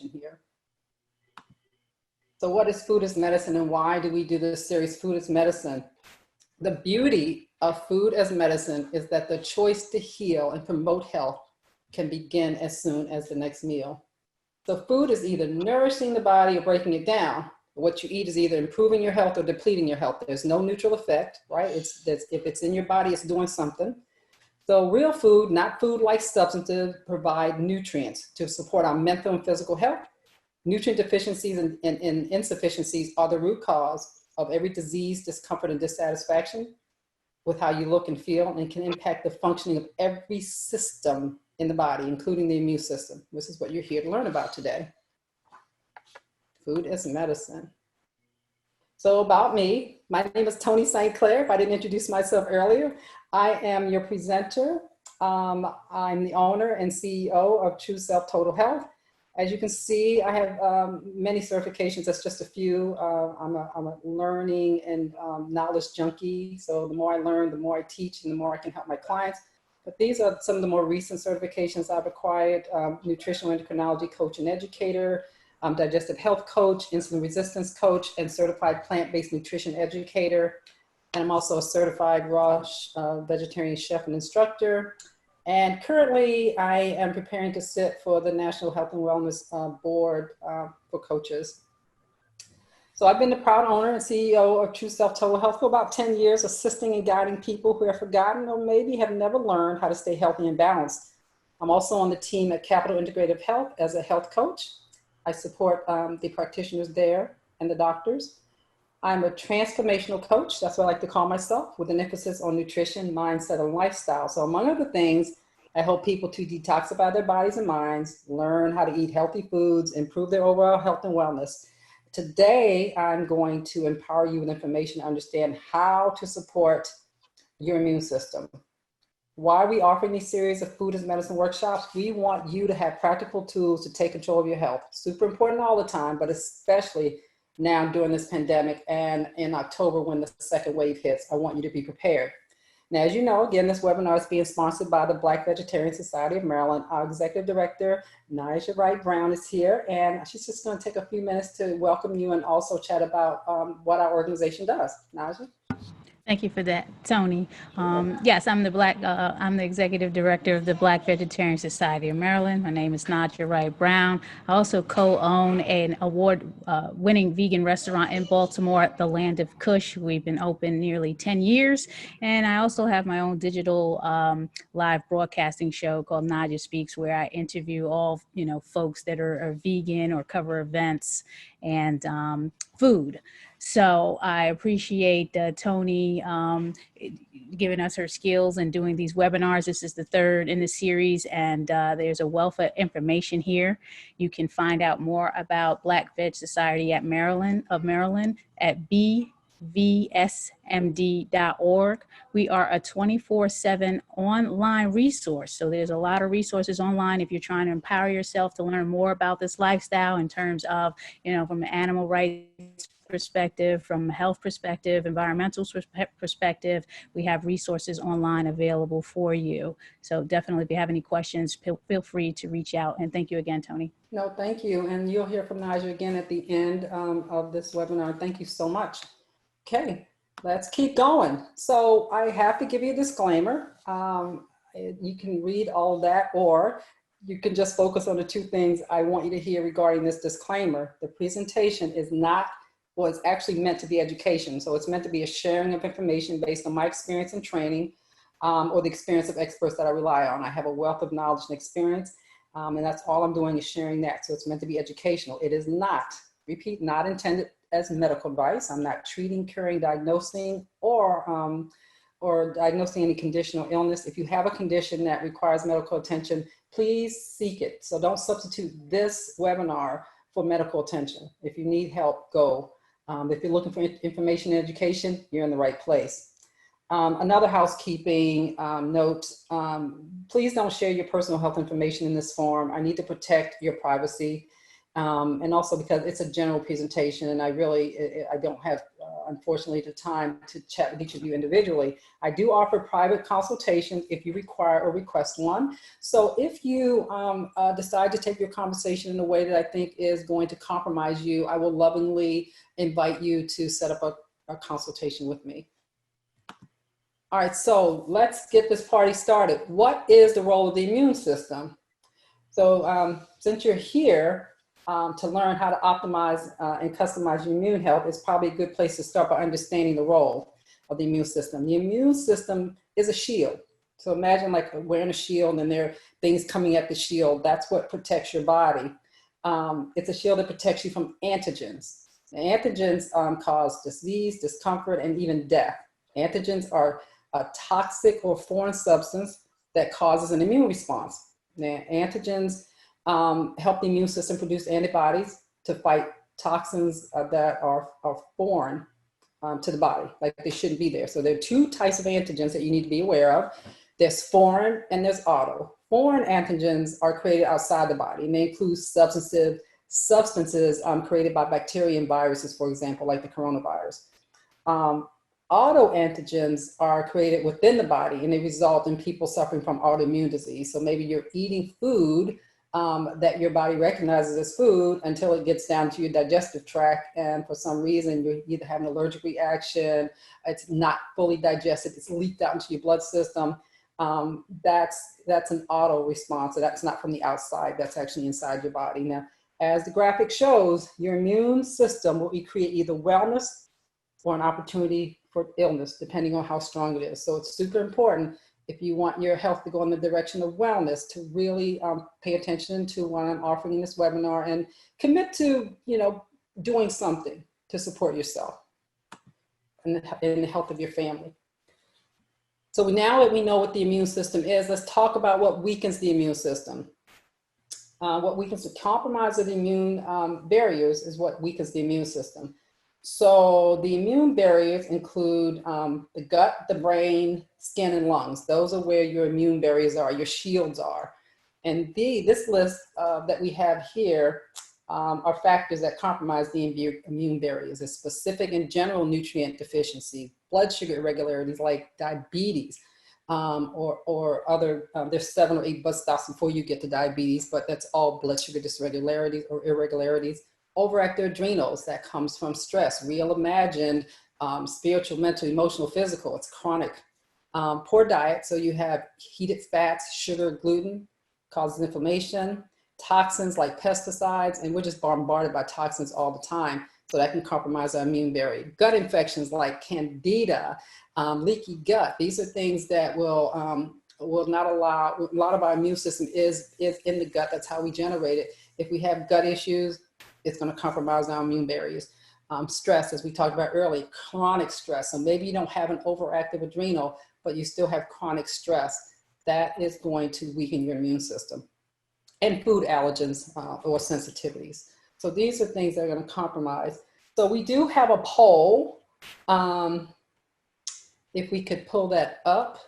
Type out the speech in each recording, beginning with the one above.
here. So what is food as medicine, and why do we do this series, Food as Medicine? The beauty of food as medicine is that the choice to heal and promote health can begin as soon as the next meal. So food is either nourishing the body or breaking it down. What you eat is either improving your health or depleting your health. There's no neutral effect, right? If it's in your body, it's doing something. So real food, not food like substances, provide nutrients to support our mental and physical health. Nutrient deficiencies and insufficiencies are the root cause of every disease, discomfort, and dissatisfaction with how you look and feel, and can impact the functioning of every system in the body, including the immune system. This is what you're here to learn about today. Food as medicine. So about me, my name is Toni St. Clair. If I didn't introduce myself earlier, I am your presenter. I'm the owner and CEO of TRUESELF Total Health. As you can see, I have many certifications. That's just a few. I'm a learning and knowledge junkie. So the more I learn, the more I teach, and the more I can help my clients. But these are some of the more recent certifications I've acquired: nutritional endocrinology coach and educator, digestive health coach, insulin resistance coach, and certified plant-based nutrition educator. And I'm also a certified raw vegetarian chef and instructor. And currently I am preparing to sit for the National Health and Wellness Board for coaches. So I've been the proud owner and CEO of TRUESELF Total Health for about 10 years, assisting and guiding people who have forgotten or maybe have never learned how to stay healthy and balanced. I'm also on the team at Capital Integrative Health as a health coach. I support the practitioners there and the doctors. I'm a transformational coach, that's what I like to call myself, with an emphasis on nutrition, mindset, and lifestyle. So among other things, I help people to detoxify their bodies and minds, learn how to eat healthy foods, improve their overall health and wellness. Today, I'm going to empower you with information to understand how to support your immune system. Why are we offering these series of food as medicine workshops? We want you to have practical tools to take control of your health. Super important all the time, but especially now during this pandemic and in October when the second wave hits. I want you to be prepared. Now, as you know, again, this webinar is being sponsored by the Black Vegetarian Society of Maryland. Our executive director, Naja Wright-Brown, is here, and she's just going to take a few minutes to welcome you and also chat about what our organization does. Naja? Thank you for that, Toni. Yes, I'm the executive director of the Black Vegetarian Society of Maryland. My name is Naja Wright-Brown. I also co-own an award-winning vegan restaurant in Baltimore, the Land of Kush. We've been open nearly 10 years. And I also have my own digital live broadcasting show called Naja Speaks, where I interview all, folks that are vegan or cover events and food. So I appreciate Toni giving us her skills and doing these webinars. This is the third in the series, and there's a wealth of information here. You can find out more about Black Veg Society at Maryland at bvsmd.org. We are a 24/7 online resource. So there's a lot of resources online if you're trying to empower yourself to learn more about this lifestyle in terms of, from an animal rights perspective, from a health perspective, environmental perspective. We have resources online available for you. So definitely, if you have any questions, feel free to reach out. And thank you again, Toni. No, thank you. And you'll hear from Naja again at the end of this webinar. Thank you so much. Okay, let's keep going. So I have to give you a disclaimer. You can read all that, or you can just focus on the two things I want you to hear regarding this disclaimer. The presentation is not, well, it's actually meant to be education. So it's meant to be a sharing of information based on my experience and training, or the experience of experts that I rely on. I have a wealth of knowledge and experience, and that's all I'm doing is sharing that. So it's meant to be educational. It is not, repeat, not intended as medical advice. I'm not treating, curing, diagnosing, or diagnosing any condition or illness. If you have a condition that requires medical attention, please seek it. So don't substitute this webinar for medical attention. If you need help, go. If you're looking for information and education, you're in the right place. Another housekeeping note, please don't share your personal health information in this forum. I need to protect your privacy. And also because it's a general presentation and I don't have, unfortunately, the time to chat with each of you individually. I do offer private consultation if you require or request one. So if you decide to take your conversation in a way that I think is going to compromise you, I will lovingly invite you to set up a consultation with me. All right, so let's get this party started. What is the role of the immune system? So since you're here, to learn how to optimize and customize your immune health is probably a good place to start by understanding the role of the immune system. The immune system is a shield. So imagine like wearing a shield and there are things coming at the shield. That's what protects your body. It's a shield that protects you from antigens. The antigens cause disease, discomfort, and even death. Antigens are a toxic or foreign substance that causes an immune response. Now, antigens help the immune system produce antibodies to fight toxins that are foreign to the body, like they shouldn't be there. So there are two types of antigens that you need to be aware of. There's foreign and there's auto. Foreign antigens are created outside the body, and they include substances created by bacteria and viruses, for example, like the coronavirus. Autoantigens are created within the body, and they result in people suffering from autoimmune disease. So maybe you're eating food that your body recognizes as food until it gets down to your digestive tract, and for some reason you either have an allergic reaction, it's not fully digested, it's leaked out into your blood system. That's an auto response. So that's not from the outside, that's actually inside your body. Now, as the graphic shows, your immune system will create either wellness or an opportunity for illness, depending on how strong it is. So it's super important if you want your health to go in the direction of wellness to really pay attention to what I'm offering in this webinar and commit to, doing something to support yourself and the health of your family. So now that we know what the immune system is, let's talk about what weakens the immune system. What weakens the compromise of the immune barriers is what weakens the immune system. So the immune barriers include the gut, the brain, skin, and lungs. Those are where your immune barriers are, your shields are. And this list that we have here are factors that compromise the immune barriers. It's specific and general nutrient deficiency, blood sugar irregularities like diabetes, or other, there's 7 or 8 blood stops before you get to diabetes, but that's all blood sugar dysregularities or irregularities. Overactive adrenals, that comes from stress, real, imagined, spiritual, mental, emotional, physical, it's chronic. Poor diet, so you have heated fats, sugar, gluten, causes inflammation, toxins like pesticides, and we're just bombarded by toxins all the time, so that can compromise our immune barrier. Gut infections like candida, leaky gut, these are things that will not allow, a lot of our immune system is in the gut, that's how we generate it. If we have gut issues, it's going to compromise our immune barriers. Stress, as we talked about earlier, chronic stress. So maybe you don't have an overactive adrenal, but you still have chronic stress. That is going to weaken your immune system. And food allergens or sensitivities. So these are things that are going to compromise. So we do have a poll. If we could pull that up.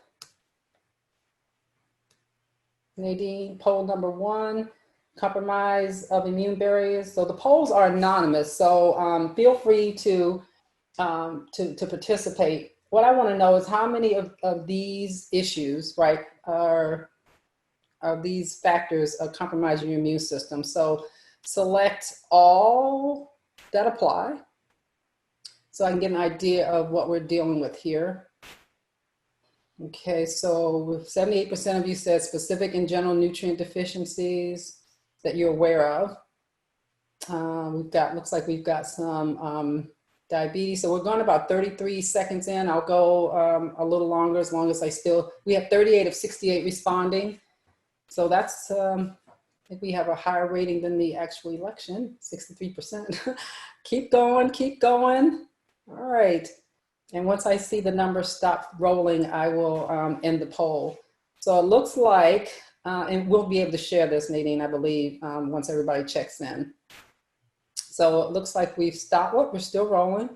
Nadine, poll number 1. Compromise of immune barriers. So the polls are anonymous, so feel free to participate. What I want to know is how many of these issues, right, are these factors of compromising your immune system. So select all that apply, so I can get an idea of what we're dealing with here. Okay, so 78% of you said specific and general nutrient deficiencies that you're aware of. Looks like we've got some diabetes. So we're going about 33 seconds in. I'll go a little longer as long as we have 38 of 68 responding. So that's, I think we have a higher rating than the actual election, 63%. Keep going, keep going. All right. And once I see the numbers stop rolling, I will end the poll. So it looks like, and we'll be able to share this, Nadine, I believe, once everybody checks in. So it looks like we've stopped. We're still rolling.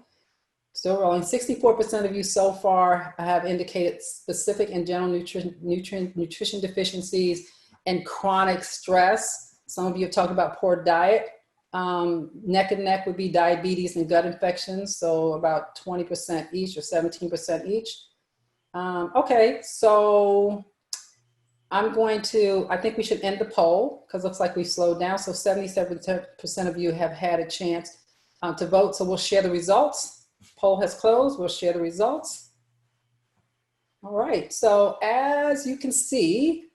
Still rolling. 64% of you so far have indicated specific and general nutrition deficiencies and chronic stress. Some of you have talked about poor diet. Neck and neck would be diabetes and gut infections, so about 20% each or 17% each. Okay, so I think we should end the poll because it looks like we slowed down. So 77% of you have had a chance to vote. So we'll share the results. Poll has closed. We'll share the results. All right. So as you can see,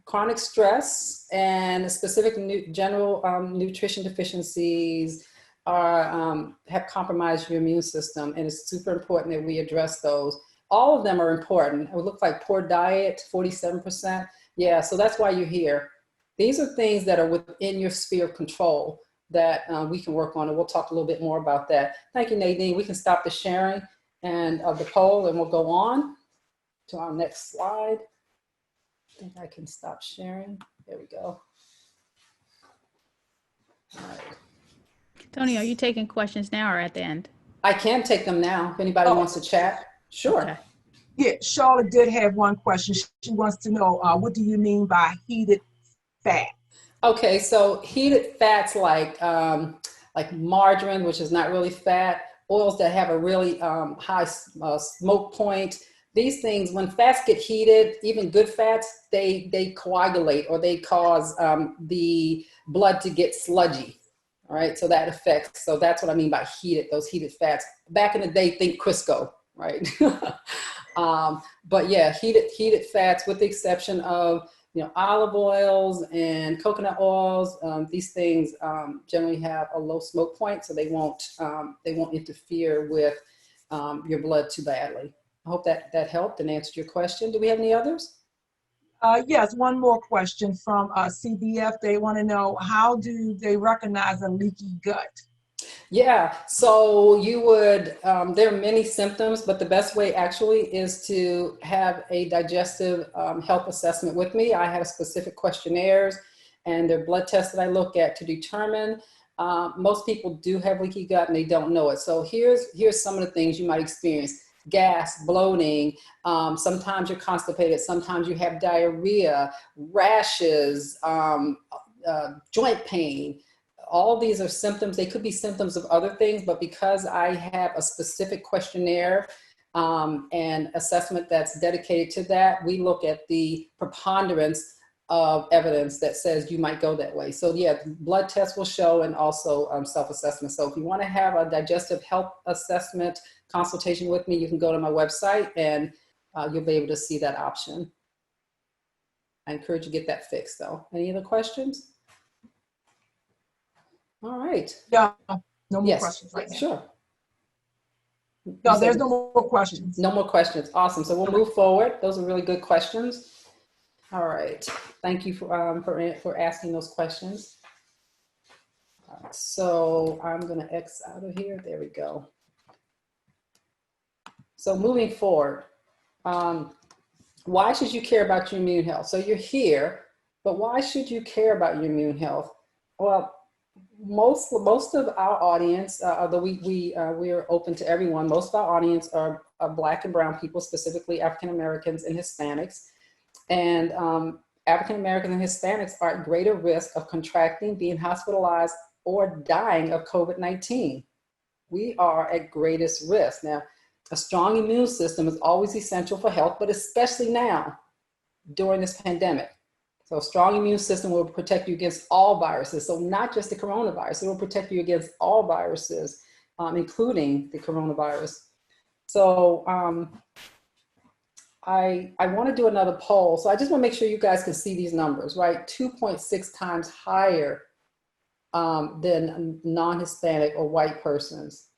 chronic stress and specific general nutrition deficiencies have compromised your immune system. And it's super important that we address those. All of them are important. It would look like poor diet, 47%. Yeah, so that's why you're here. These are things that are within your sphere of control that we can work on, and we'll talk a little bit more about that. Thank you, Nadine. We can stop the sharing and of the poll, and we'll go on to our next slide. I think I can stop sharing. There we go. All right. Toni, are you taking questions now or at the end? I can take them now if anybody wants to chat. Sure. Okay. Yeah, Charlotte did have one question. She wants to know, what do you mean by heated fat? Okay, so heated fats like margarine, which is not really fat, oils that have a really high smoke point. These things, when fats get heated, even good fats, they coagulate or they cause the blood to get sludgy. All right, so that affects. So that's what I mean by heated. Those heated fats. Back in the day, think Crisco, right? But yeah, heated fats, with the exception of olive oils and coconut oils. These things generally have a low smoke point, so they won't interfere with your blood too badly. I hope that helped and answered your question. Do we have any others? Yes, one more question from CBF. They want to know, how do they recognize a leaky gut? Yeah, so you would, there are many symptoms, but the best way actually is to have a digestive health assessment with me. I have specific questionnaires and there are blood tests that I look at to determine. Most people do have leaky gut and they don't know it. So here's some of the things you might experience. Gas, bloating, sometimes you're constipated, sometimes you have diarrhea, rashes, joint pain. All these are symptoms. They could be symptoms of other things, but because I have a specific questionnaire and assessment that's dedicated to that, we look at the preponderance of evidence that says you might go that way. So yeah, blood tests will show, and also self-assessment. So if you want to have a digestive health assessment consultation with me, you can go to my website and you'll be able to see that option. I encourage you to get that fixed though. Any other questions? All right. Yeah, no more questions right now. Sure. No, there's no more questions. No more questions. Awesome. So we'll move forward. Those are really good questions. All right. Thank you for asking those questions. So I'm going to X out of here. There we go. So moving forward, why should you care about your immune health? So you're here, but why should you care about your immune health? Well, most of our audience, although we are open to everyone, most of our audience are Black and brown people, specifically African Americans and Hispanics. And African Americans and Hispanics are at greater risk of contracting, being hospitalized, or dying of COVID-19. We are at greatest risk. Now, a strong immune system is always essential for health, but especially now during this pandemic. So a strong immune system will protect you against all viruses. So not just the coronavirus, it will protect you against all viruses, including the coronavirus. So I want to do another poll. So I just want to make sure you guys can see these numbers, right? 2.6 times higher than non-Hispanic or white persons.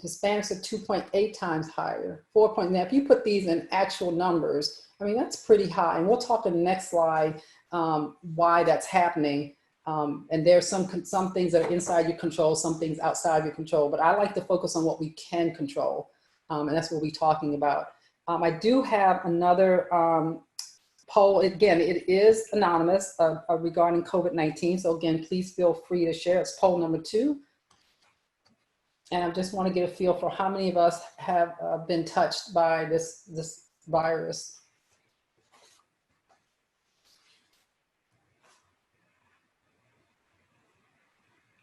Hispanics are 2.8 times higher, 4. Now, if you put these in actual numbers, I mean, that's pretty high. And we'll talk in the next slide why that's happening. And there's some things that are inside your control, some things outside your control. But I like to focus on what we can control. And that's what we're talking about. I do have another poll. Again, it is anonymous regarding COVID-19. So again, please feel free to share. It's poll number 2. And I just want to get a feel for how many of us have been touched by this virus.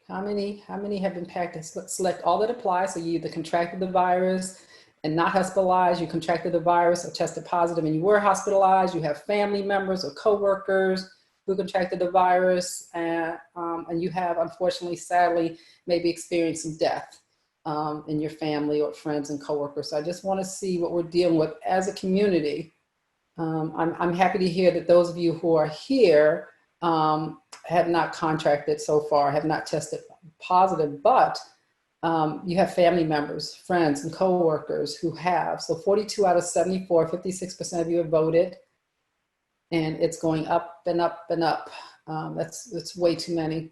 How many have been impacted? Select all that apply. So you either contracted the virus and not hospitalized, you contracted the virus or tested positive and you were hospitalized, you have family members or coworkers who contracted the virus, and you have, unfortunately, sadly, maybe experienced some death in your family or friends and coworkers. So I just want to see what we're dealing with as a community. I'm happy to hear that those of you who are here have not contracted so far, have not tested positive, but you have family members, friends, and coworkers who have. So 42 out of 74, 56% of you have voted, and it's going up and up and up. That's way too many.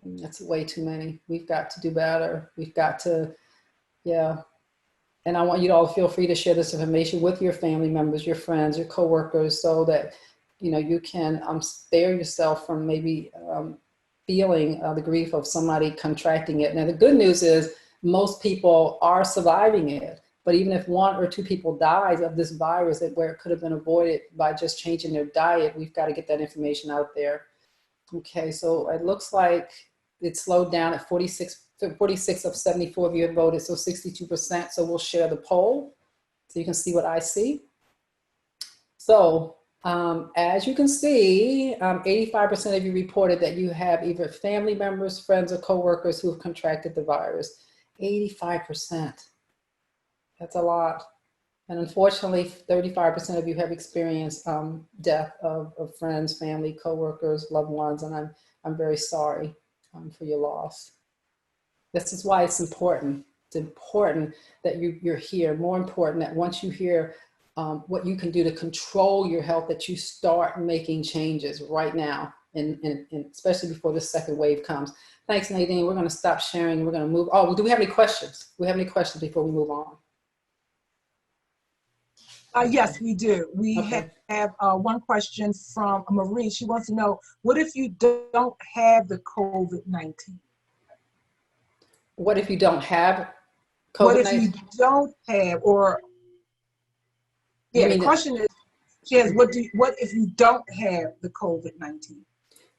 That's way too many. We've got to do better. We've got to, yeah. And I want you to all feel free to share this information with your family members, your friends, your coworkers, so that you can spare yourself from maybe feeling the grief of somebody contracting it. Now, the good news is most people are surviving it. But even if 1 or 2 people dies of this virus, where it could have been avoided by just changing their diet, we've got to get that information out there. Okay, so it looks like it slowed down at 46 of 74 of you have voted, so 62%. So we'll share the poll so you can see what I see. So as you can see, 85% of you reported that you have either family members, friends, or coworkers who have contracted the virus. 85%. That's a lot. And unfortunately, 35% of you have experienced death of friends, family, coworkers, loved ones, and I'm very sorry for your loss. This is why it's important. It's important that you're here. More important that once you hear what you can do to control your health, that you start making changes right now, and especially before the second wave comes. Thanks, Nadine. We're going to stop sharing. We're going to move. Oh, do we have any questions? Do we have any questions before we move on? Yes, we do. We Okay. have one question from Marie. She wants to know, what if you don't have the COVID-19? What if you don't have COVID-19? What if you don't have, or yeah, the question is, she has, what if you don't have the COVID-19?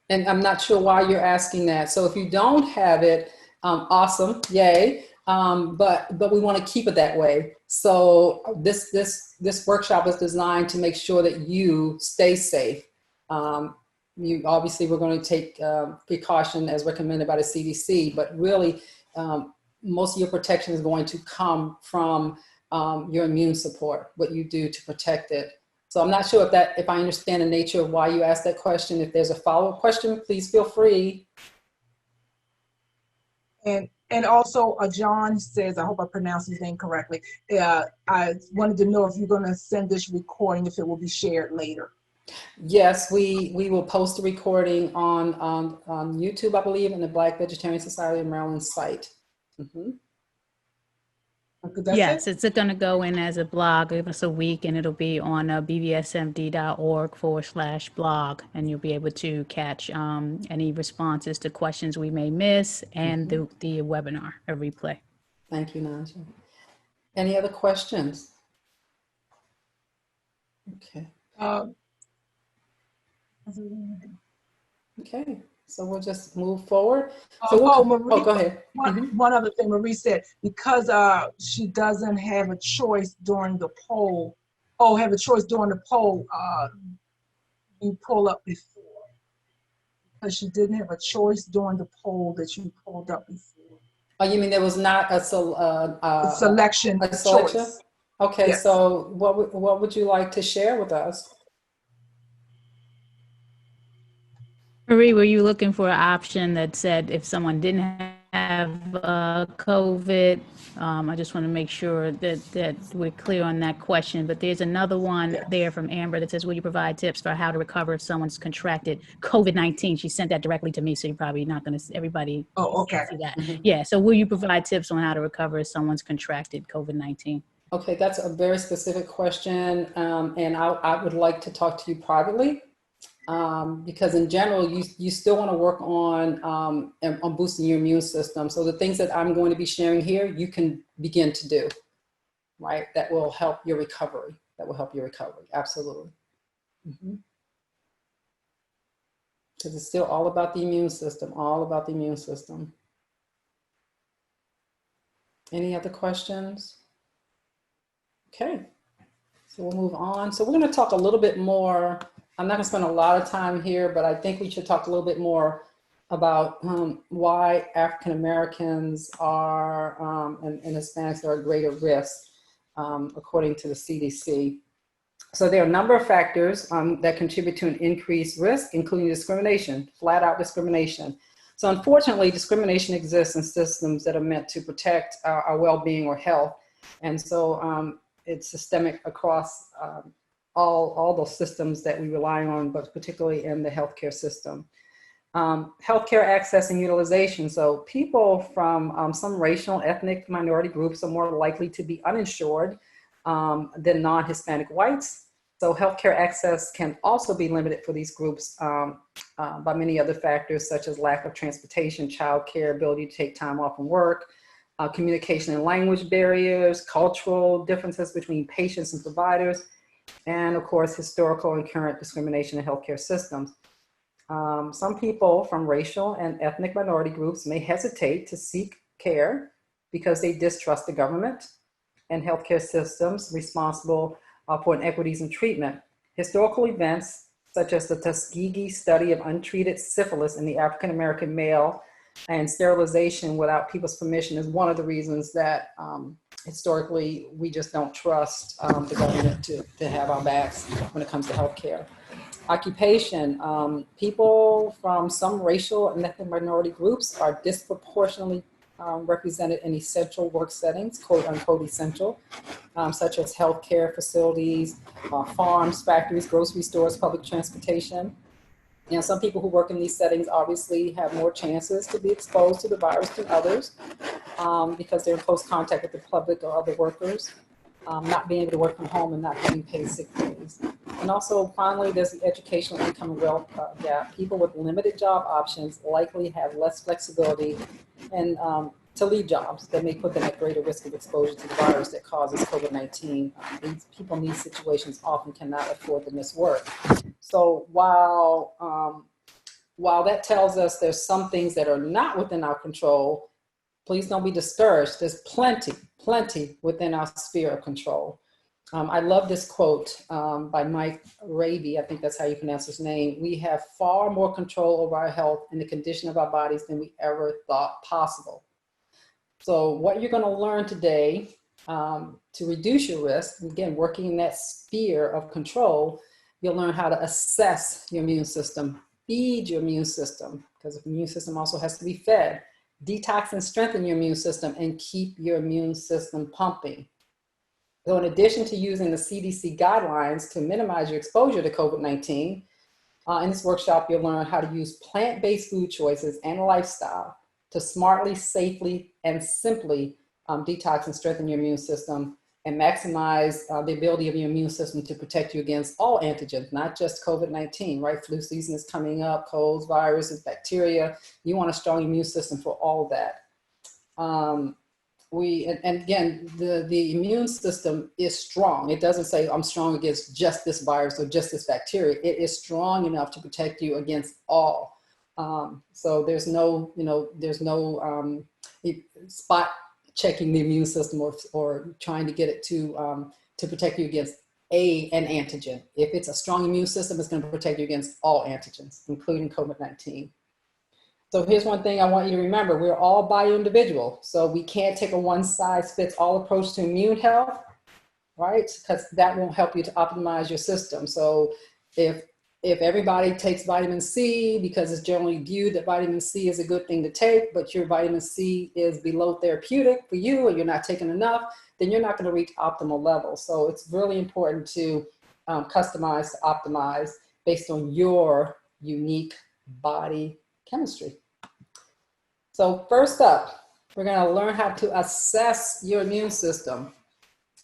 And I'm not sure why you're asking that. So if you don't have it, awesome, yay. But we want to keep it that way. So this workshop is designed to make sure that you stay safe. You obviously, we're going to take precaution as recommended by the CDC, but really most of your protection is going to come from your immune support, what you do to protect it. So I'm not sure if I understand the nature of why you asked that question. If there's a follow-up question, please feel free. And also, John says, I hope I pronounced his name correctly. I wanted to know if you're going to send this recording, if it will be shared later. Yes, we will post the recording on YouTube, I believe, in the Black Vegetarian Society of Maryland site. Mm-hmm. Yes, it's going to go in as a blog. Give us a week, and it'll be on bbsmd.org/blog, and you'll be able to catch any responses to questions we may miss, and the webinar, a replay. Thank you, Naja. Any other questions? Okay. Okay. So we'll just move forward. So Marie, go ahead. One other thing Marie said, because she doesn't have a choice during the poll. Have a choice during the poll. You pull up before, because she didn't have a choice during the poll that you pulled up before. Oh, you mean there was not a selection? Choice. Okay. Yes. So what would you like to share with us? Marie, were you looking for an option that said if someone didn't have COVID? I just want to make sure that we're clear on that question. But there's another one there from Amber that says, will you provide tips for how to recover if someone's contracted COVID-19? She sent that directly to me, so you're probably not going to, everybody see that. Yeah, so will you provide tips on how to recover if someone's contracted COVID-19? Okay, that's a very specific question, and I would like to talk to you privately. Because in general, you still want to work on boosting your immune system. So the things that I'm going to be sharing here, you can begin to do, right? That will help your recovery. Absolutely. Because it's still all about the immune system, all about the immune system. Any other questions? Okay, so we'll move on. So we're going to talk a little bit more. I'm not going to spend a lot of time here, but I think we should talk a little bit more about why African Americans are and Hispanics are at greater risk, according to the CDC. So there are a number of factors that contribute to an increased risk, including discrimination, flat out discrimination. So unfortunately, discrimination exists in systems that are meant to protect our well-being or health. And so it's systemic across all those systems that we rely on, but particularly in the healthcare system. Healthcare access and utilization. So people from some racial, ethnic minority groups are more likely to be uninsured than non-Hispanic whites. So healthcare access can also be limited for these groups by many other factors, such as lack of transportation, childcare, ability to take time off from work, communication and language barriers, cultural differences between patients and providers, and of course, historical and current discrimination in healthcare systems. Some people from racial and ethnic minority groups may hesitate to seek care because they distrust the government and healthcare systems responsible for inequities in treatment. Historical events, such as the Tuskegee study of untreated syphilis in the African American male and sterilization without people's permission, is one of the reasons that historically we just don't trust the government to have our backs when it comes to healthcare. Occupation, people from some racial and ethnic minority groups are disproportionately represented in essential work settings, quote unquote essential, such as healthcare facilities, farms, factories, grocery stores, public transportation. You know, some people who work in these settings obviously have more chances to be exposed to the virus than others because they're in close contact with the public or other workers, not being able to work from home and not having paid sick days. And also, finally, there's the educational income and wealth gap. People with limited job options likely have less flexibility and to leave jobs that may put them at greater risk of exposure to the virus that causes COVID-19. These people in these situations often cannot afford to miss work. So while that tells us there's some things that are not within our control, please don't be discouraged. There's plenty within our sphere of control. I love this quote by Mike Raby. I think that's how you pronounce his name. We have far more control over our health and the condition of our bodies than we ever thought possible. So what you're going to learn today to reduce your risk, again, working in that sphere of control, you'll learn how to assess your immune system, feed your immune system, because the immune system also has to be fed, detox and strengthen your immune system, and keep your immune system pumping. So in addition to using the CDC guidelines to minimize your exposure to COVID-19, in this workshop, you'll learn how to use plant-based food choices and lifestyle to smartly, safely, and simply detox and strengthen your immune system and maximize the ability of your immune system to protect you against all antigens, not just COVID-19, right? Flu season is coming up, colds, viruses, bacteria. You want a strong immune system for all of that. And again, the immune system is strong. It doesn't say I'm strong against just this virus or just this bacteria. It is strong enough to protect you against all. So there's no spot checking the immune system or trying to get it to protect you against an antigen. If it's a strong immune system, it's going to protect you against all antigens, including COVID-19. So here's one thing I want you to remember. We're all bio-individual. So we can't take a one-size-fits-all approach to immune health, right? Because that won't help you to optimize your system. So if everybody takes vitamin C because it's generally viewed that vitamin C is a good thing to take, but your vitamin C is below therapeutic for you and you're not taking enough, then you're not going to reach optimal levels. So it's really important to customize, to optimize based on your unique body chemistry. So first up, we're going to learn how to assess your immune system.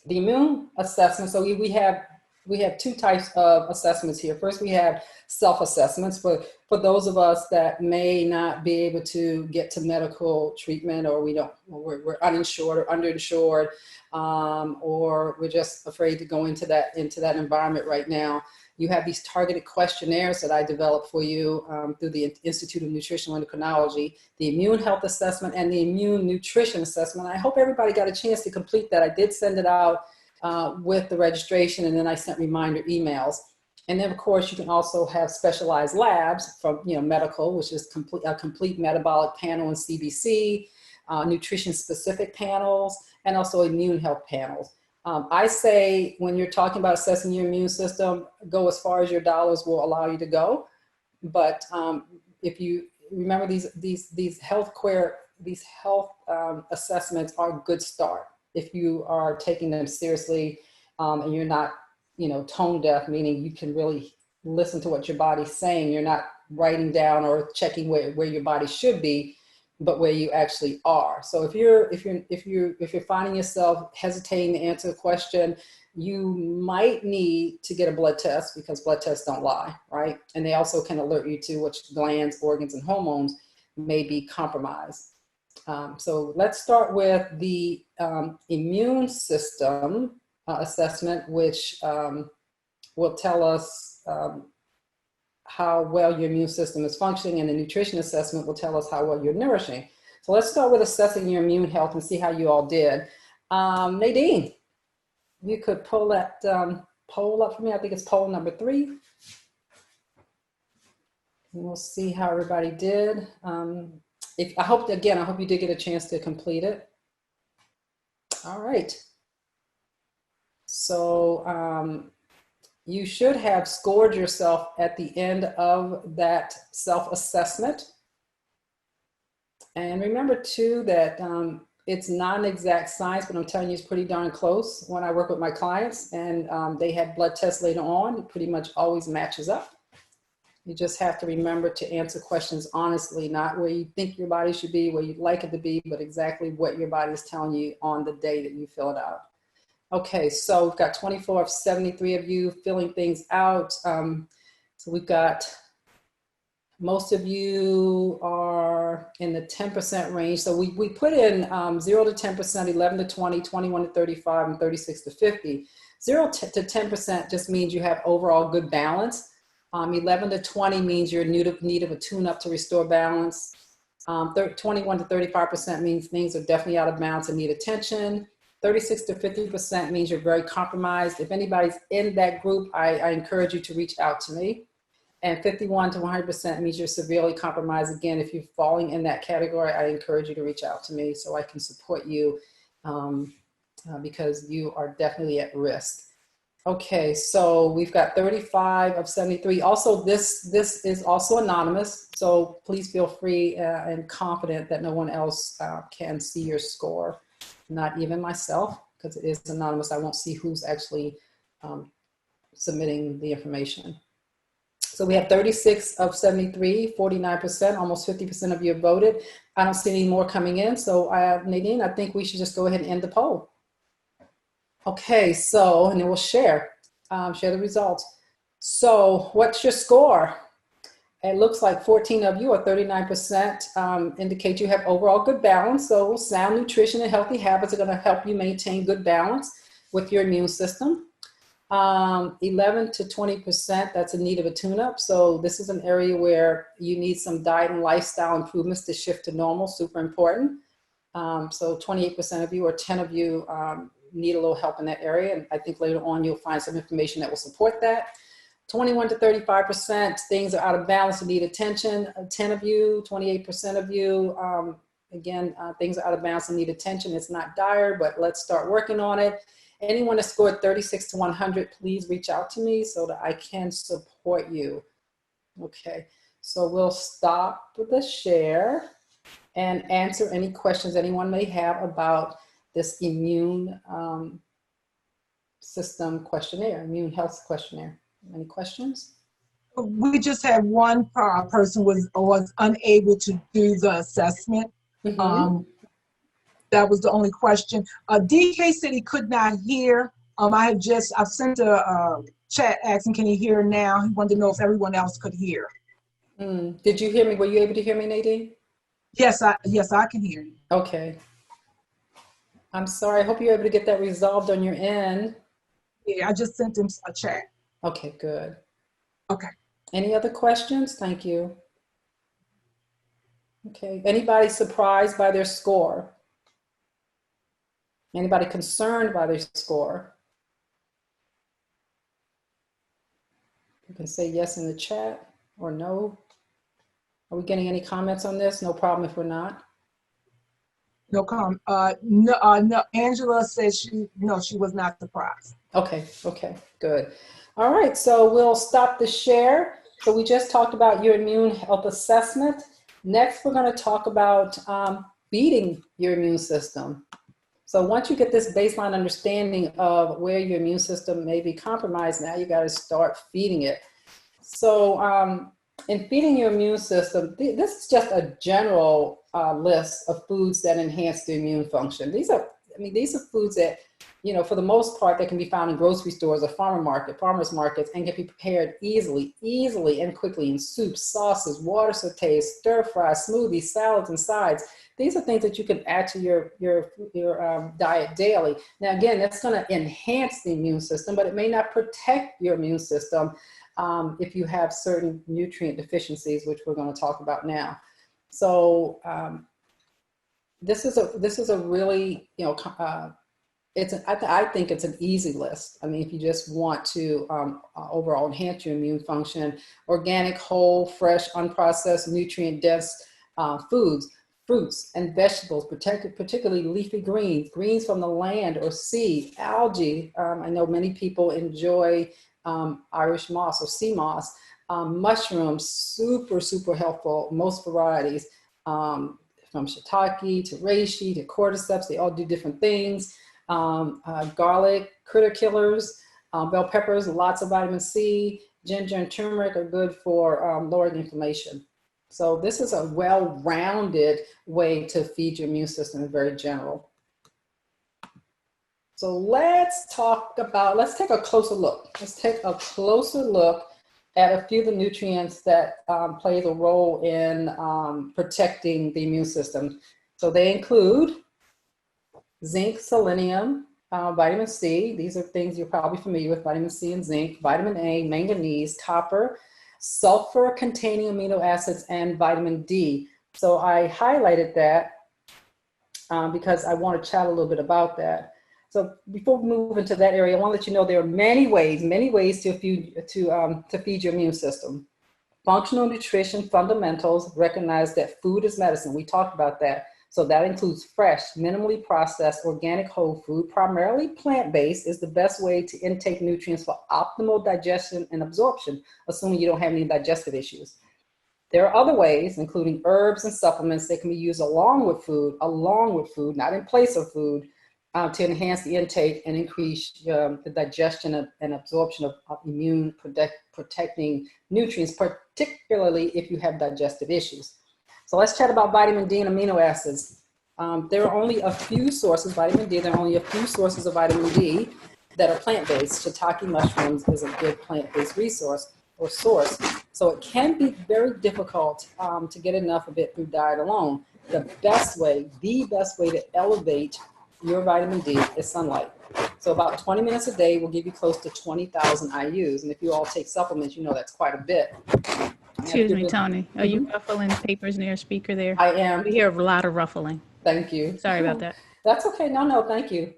The immune assessment, so we have two types of assessments here. First, we have self-assessments for those of us that may not be able to get to medical treatment, or we're uninsured or underinsured, or we're just afraid to go into that environment right now. You have these targeted questionnaires that I developed for you through the Institute of Nutritional Endocrinology, the immune health assessment and the immune nutrition assessment. I hope everybody got a chance to complete that. I did send it out with the registration, and then I sent reminder emails. And then of course you can also have specialized labs from, medical, which is a complete metabolic panel and CBC, nutrition specific panels, and also immune health panels. I say when you're talking about assessing your immune system, go as far as your dollars will allow you to go. But if you remember, these health assessments are a good start if you are taking them seriously, and you're not, tone deaf, meaning you can really listen to what your body's saying. You're not writing down or checking where your body should be, but where you actually are. So if you're finding yourself hesitating to answer a question, you might need to get a blood test, because blood tests don't lie, right? And they also can alert you to which glands, organs, and hormones may be compromised. So let's start with the immune system assessment, which will tell us how well your immune system is functioning, and the nutrition assessment will tell us how well you're nourishing. So let's start with assessing your immune health and see how you all did. Nadine, you could pull that poll up for me. I think it's poll number 3. And we'll see how everybody did. I hope you did get a chance to complete it. All right. So you should have scored yourself at the end of that self-assessment. And remember too that it's not an exact science, but I'm telling you it's pretty darn close. When I work with my clients and they had blood tests later on, it pretty much always matches up. You just have to remember to answer questions honestly, not where you think your body should be, where you'd like it to be, but exactly what your body is telling you on the day that you fill it out. Okay, so we've got 24 of 73 of you filling things out. So we've got, most of you are in the 10% range. So we put in 0 to 10%, 11 to 20, 21 to 35, and 36 to 50. 0 to 10% just means you have overall good balance. 11 to 20 means you're in need of a tune-up to restore balance. 21 to 35% means things are definitely out of balance and need attention. 36 to 50% means you're very compromised. If anybody's in that group, I encourage you to reach out to me. And 51 to 100% means you're severely compromised. Again, if you're falling in that category, I encourage you to reach out to me so I can support you because you are definitely at risk. Okay, so we've got 35 of 73. Also, this is also anonymous, so please feel free and confident that no one else can see your score. Not even myself, because it is anonymous. I won't see who's actually submitting the information. So we have 36 of 73, 49%, almost 50% of you have voted. I don't see any more coming in. So Nadine, I think we should just go ahead and end the poll. Okay, so, and then we'll share the results. So what's your score? It looks like 14 of you, or 39%, indicate you have overall good balance. So sound nutrition and healthy habits are going to help you maintain good balance with your immune system. 11 to 20%, that's in need of a tune-up. So this is an area where you need some diet and lifestyle improvements to shift to normal, super important. So 28% of you, or 10 of you, need a little help in that area. And I think later on you'll find some information that will support that. 21 to 35%, things are out of balance and need attention. 10 of you, 28% of you, again, things are out of balance and need attention. It's not dire, but let's start working on it. Anyone that scored 36 to 100, please reach out to me so that I can support you. Okay, so we'll stop the share and answer any questions anyone may have about this immune system questionnaire, immune health questionnaire. Any questions? We just had one person was unable to do the assessment. Mm-hmm. That was the only question. DK said he could not hear. I've sent a chat asking, can he hear now? He wanted to know if everyone else could hear. Did you hear me? Were you able to hear me, Nadine? Yes, I can hear you. Okay. I'm sorry. I hope you're able to get that resolved on your end. Yeah, I just sent him a chat. Okay, good. Okay. Any other questions? Thank you. Okay, anybody surprised by their score? Anybody concerned by their score? You can say yes in the chat or no. Are we getting any comments on this? No problem if we're not. No comment. No. Angela says she was not surprised. Okay, okay, good. All right, so we'll stop the share. So we just talked about your immune health assessment. Next, we're going to talk about beating your immune system. So once you get this baseline understanding of where your immune system may be compromised, now you got to start feeding it. So in feeding your immune system, this is just a general list of foods that enhance the immune function. These are foods that, for the most part, that can be found in grocery stores or farmers markets, and can be prepared easily and quickly in soups, sauces, water sautés, stir fries, smoothies, salads, and sides. These are things that you can add to your diet daily. Now, again, that's going to enhance the immune system, but it may not protect your immune system if you have certain nutrient deficiencies, which we're going to talk about now. So this is a really, I think it's an easy list. I mean, if you just want to overall enhance your immune function, organic, whole, fresh, unprocessed, nutrient-dense foods, fruits and vegetables, particularly leafy greens from the land or sea, algae. I know many people enjoy Irish moss or sea moss, mushrooms, super helpful, most varieties, from shiitake to reishi to cordyceps, they all do different things. Garlic, critter killers, bell peppers, lots of vitamin C, ginger and turmeric are good for lowering inflammation. So this is a well-rounded way to feed your immune system, very general. So let's take a closer look. Let's take a closer look at a few of the nutrients that play a role in protecting the immune system. So they include zinc, selenium, vitamin C. These are things you're probably familiar with, vitamin C and zinc, vitamin A, manganese, copper, sulfur-containing amino acids, and vitamin D. So I highlighted that because I want to chat a little bit about that. So before we move into that area, I want to let you know there are many ways to feed your immune system. Functional nutrition fundamentals recognize that food is medicine. We talked about that. So that includes fresh, minimally processed, organic whole food, primarily plant-based, is the best way to intake nutrients for optimal digestion and absorption, assuming you don't have any digestive issues. There are other ways, including herbs and supplements that can be used along with food, not in place of food, to enhance the intake and increase the digestion and absorption of immune protecting nutrients, particularly if you have digestive issues. So let's chat about vitamin D and amino acids. There are only a few sources, vitamin D, there are only a few sources of vitamin D that are plant-based. Shiitake mushrooms is a good plant-based resource or source. So it can be very difficult to get enough of it through diet alone. The best way to elevate your vitamin D is sunlight. So about 20 minutes a day will give you close to 20,000 IUs. And if you all take supplements, you know that's quite a bit. Excuse me, Toni. Are you ruffling papers near a speaker there? I am. We hear a lot of ruffling. Thank you. Sorry about that. That's okay. No, thank you.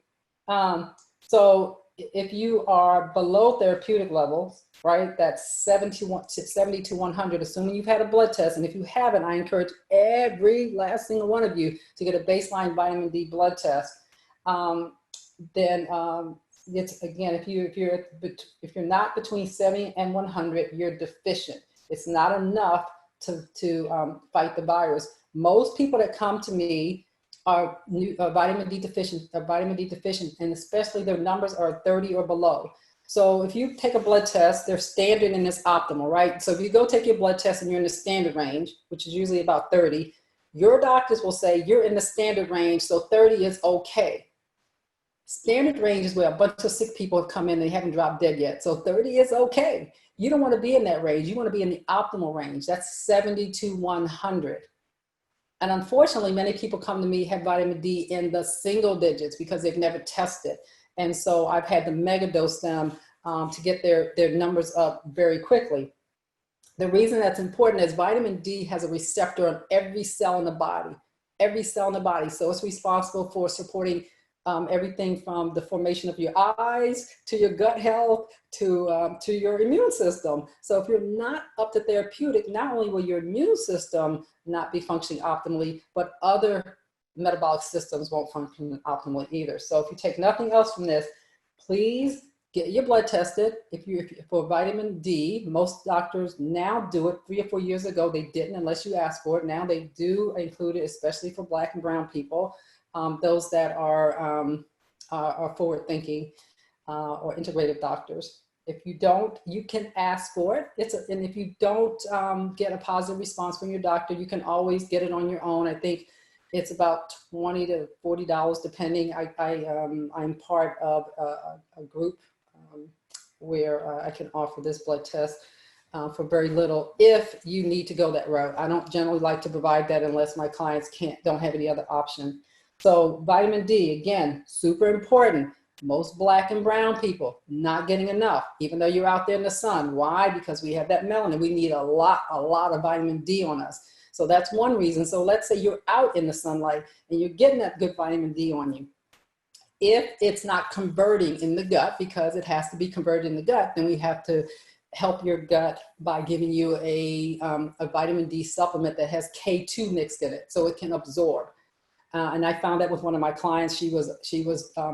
So if you are below therapeutic levels, right, that's 70 to 100, assuming you've had a blood test. And if you haven't, I encourage every last single one of you to get a baseline vitamin D blood test. Then it's, again, if you're not between 70 and 100, you're deficient. It's not enough to fight the virus. Most people that come to me are vitamin D deficient, and especially their numbers are 30 or below. So if you take a blood test, they're standard and it's optimal, right? So if you go take your blood test and you're in the standard range, which is usually about 30, your doctors will say you're in the standard range, so 30 is okay. Standard range is where a bunch of sick people have come in and they haven't dropped dead yet. So 30 is okay. You don't want to be in that range. You want to be in the optimal range. That's 70 to 100. And unfortunately, many people come to me have vitamin D in the single digits because they've never tested. And so I've had to mega dose them to get their numbers up very quickly. The reason that's important is vitamin D has a receptor on every cell in the body, every cell in the body. So it's responsible for supporting everything from the formation of your eyes to your gut health to your immune system. So if you're not up to therapeutic, not only will your immune system not be functioning optimally, but other metabolic systems won't function optimally either. So if you take nothing else from this, please get your blood tested. For vitamin D, most doctors now do it. 3 or 4 years ago, they didn't unless you ask for it. Now they do include it, especially for Black and brown people, those that are forward-thinking or integrative doctors. If you don't, you can ask for it. And if you don't get a positive response from your doctor, you can always get it on your own. I think it's about $20 to $40 depending. I'm part of a group where I can offer this blood test for very little if you need to go that route. I don't generally like to provide that unless my clients don't have any other option. So vitamin D, again, super important. Most Black and brown people not getting enough, even though you're out there in the sun. Why? Because we have that melanin. We need a lot of vitamin D on us. So that's one reason. So let's say you're out in the sunlight and you're getting that good vitamin D on you. If it's not converting in the gut, because it has to be converted in the gut, then we have to help your gut by giving you a vitamin D supplement that has K2 mixed in it so it can absorb. And I found that with one of my clients. She was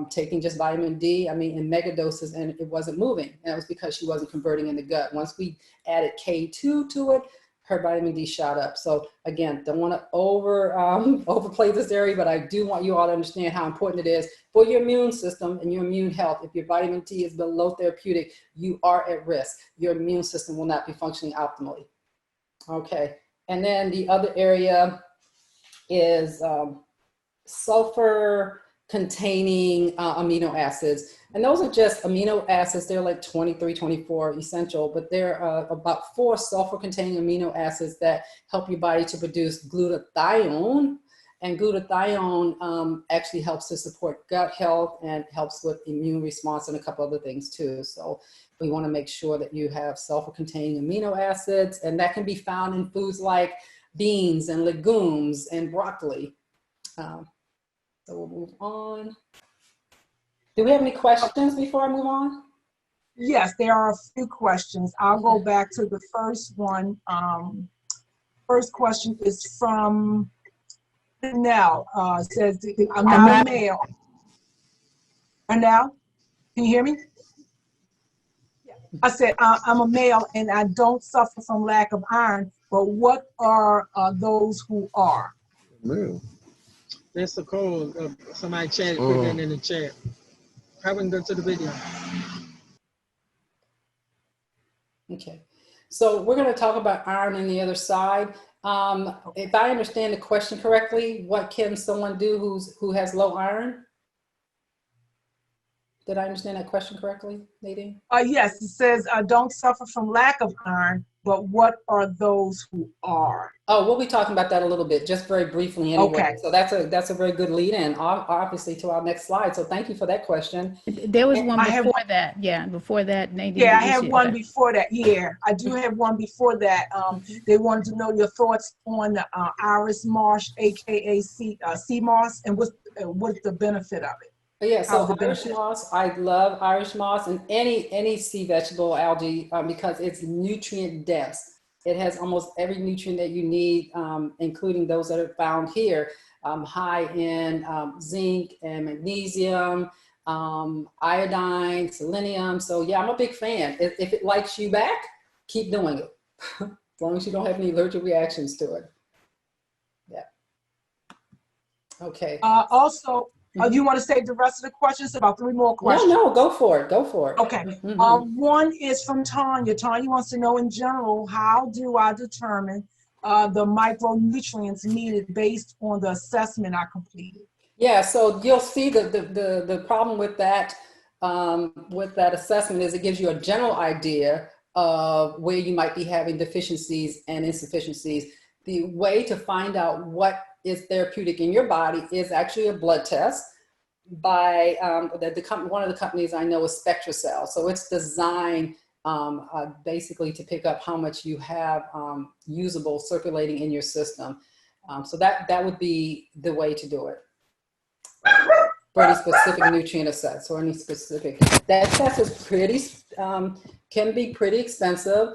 taking just vitamin D, in mega doses, and it wasn't moving. And it was because she wasn't converting in the gut. Once we added K2 to it, her vitamin D shot up. So again, don't want to overplay this area, but I do want you all to understand how important it is for your immune system and your immune health. If your vitamin D is below therapeutic, you are at risk. Your immune system will not be functioning optimally. Okay, and then the other area is sulfur containing amino acids. And those are just amino acids. They're like 23, 24 essential, but there are about 4 sulfur containing amino acids that help your body to produce glutathione. And glutathione actually helps to support gut health and helps with immune response and a couple other things too. So we want to make sure that you have sulfur containing amino acids, and that can be found in foods like beans and legumes and broccoli. So we'll move on. Do we have any questions before I move on? Yes, there are a few questions. I'll go back to the first one. First question is from Nell. Says, I'm not a male. Nell, can you hear me? I said, I'm a male and I don't suffer from lack of iron, but what are those who are? That's the code. Somebody chat, put that in the chat. I wouldn't go to the video. Okay, so we're going to talk about iron on the other side. If I understand the question correctly, what can someone do who has low iron? Did I understand that question correctly, Nadine? Yes, it says, don't suffer from lack of iron, but what are those who are? Oh, we'll be talking about that a little bit, just very briefly anyway. Okay. So that's a very good lead in, obviously, to our next slide. So thank you for that question. There was one before that. Yeah, before that, Nadine. Yeah, I have one before that. Yeah, I do have one before that. They wanted to know your thoughts on the Iris Marsh, aka sea moss, and what's the benefit of it? Yeah, so Irish moss, I love Irish moss and any sea vegetable algae because it's nutrient dense. It has almost every nutrient that you need, including those that are found here, high in zinc and magnesium, iodine, selenium. So yeah, I'm a big fan. If it likes you back, keep doing it, as long as you don't have any allergic reactions to it. Yeah. Okay. Also, do you want to say the rest of the questions? About 3 more questions. No, go for it. Go for it. Okay. One is from Tanya. Tanya wants to know in general, how do I determine the micronutrients needed based on the assessment I completed? Yeah, so you'll see the problem with that assessment is it gives you a general idea of where you might be having deficiencies and insufficiencies. The way to find out what is therapeutic in your body is actually a blood test by one of the companies I know is SpectraCell. So it's designed basically to pick up how much you have usable circulating in your system. So that would be the way to do it. For any specific nutrient assess or any specific, that test is pretty, can be pretty expensive.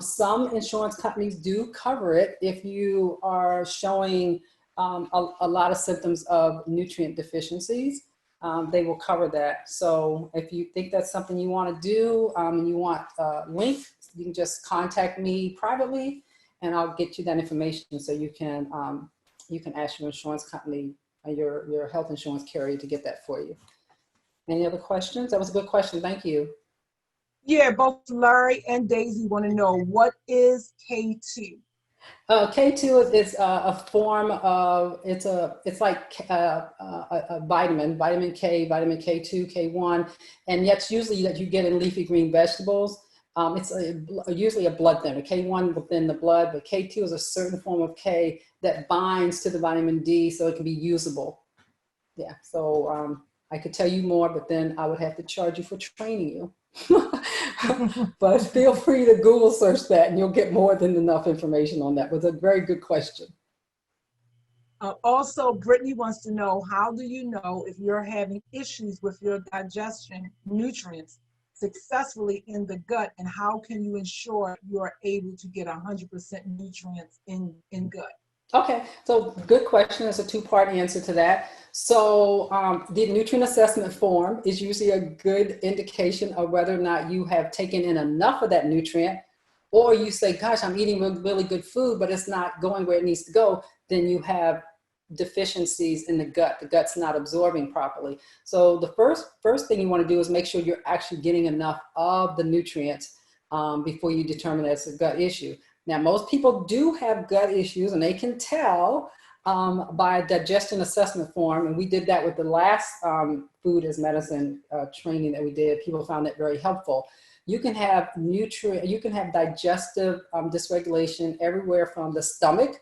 Some insurance companies do cover it if you are showing a lot of symptoms of nutrient deficiencies. They will cover that. So if you think that's something you want to do and you want a link, you can just contact me privately and I'll get you that information so you can ask your insurance company, your health insurance carrier to get that for you. Any other questions? That was a good question. Thank you. Yeah, both Larry and Daisy want to know, what is K2? K2 is a form of, it's like a vitamin K, vitamin K2, K1, and that's usually that you get in leafy green vegetables. It's usually a blood thinner, K1 within the blood, but K2 is a certain form of K that binds to the vitamin D so it can be usable. Yeah, so I could tell you more, but then I would have to charge you for training you. But feel free to Google search that and you'll get more than enough information on that. It was a very good question. Also, Brittany wants to know, how do you know if you're having issues with your digestion nutrients successfully in the gut, and how can you ensure you're able to get 100% nutrients in gut? Okay, so good question. There's a two-part answer to that. So the nutrient assessment form is usually a good indication of whether or not you have taken in enough of that nutrient, or you say, gosh, I'm eating really good food, but it's not going where it needs to go. Then you have deficiencies in the gut. The gut's not absorbing properly. So the first thing you want to do is make sure you're actually getting enough of the nutrients before you determine that it's a gut issue. Now, most people do have gut issues, and they can tell by a digestion assessment form. And we did that with the last food as medicine training that we did. People found that very helpful. You can have digestive dysregulation everywhere from the stomach,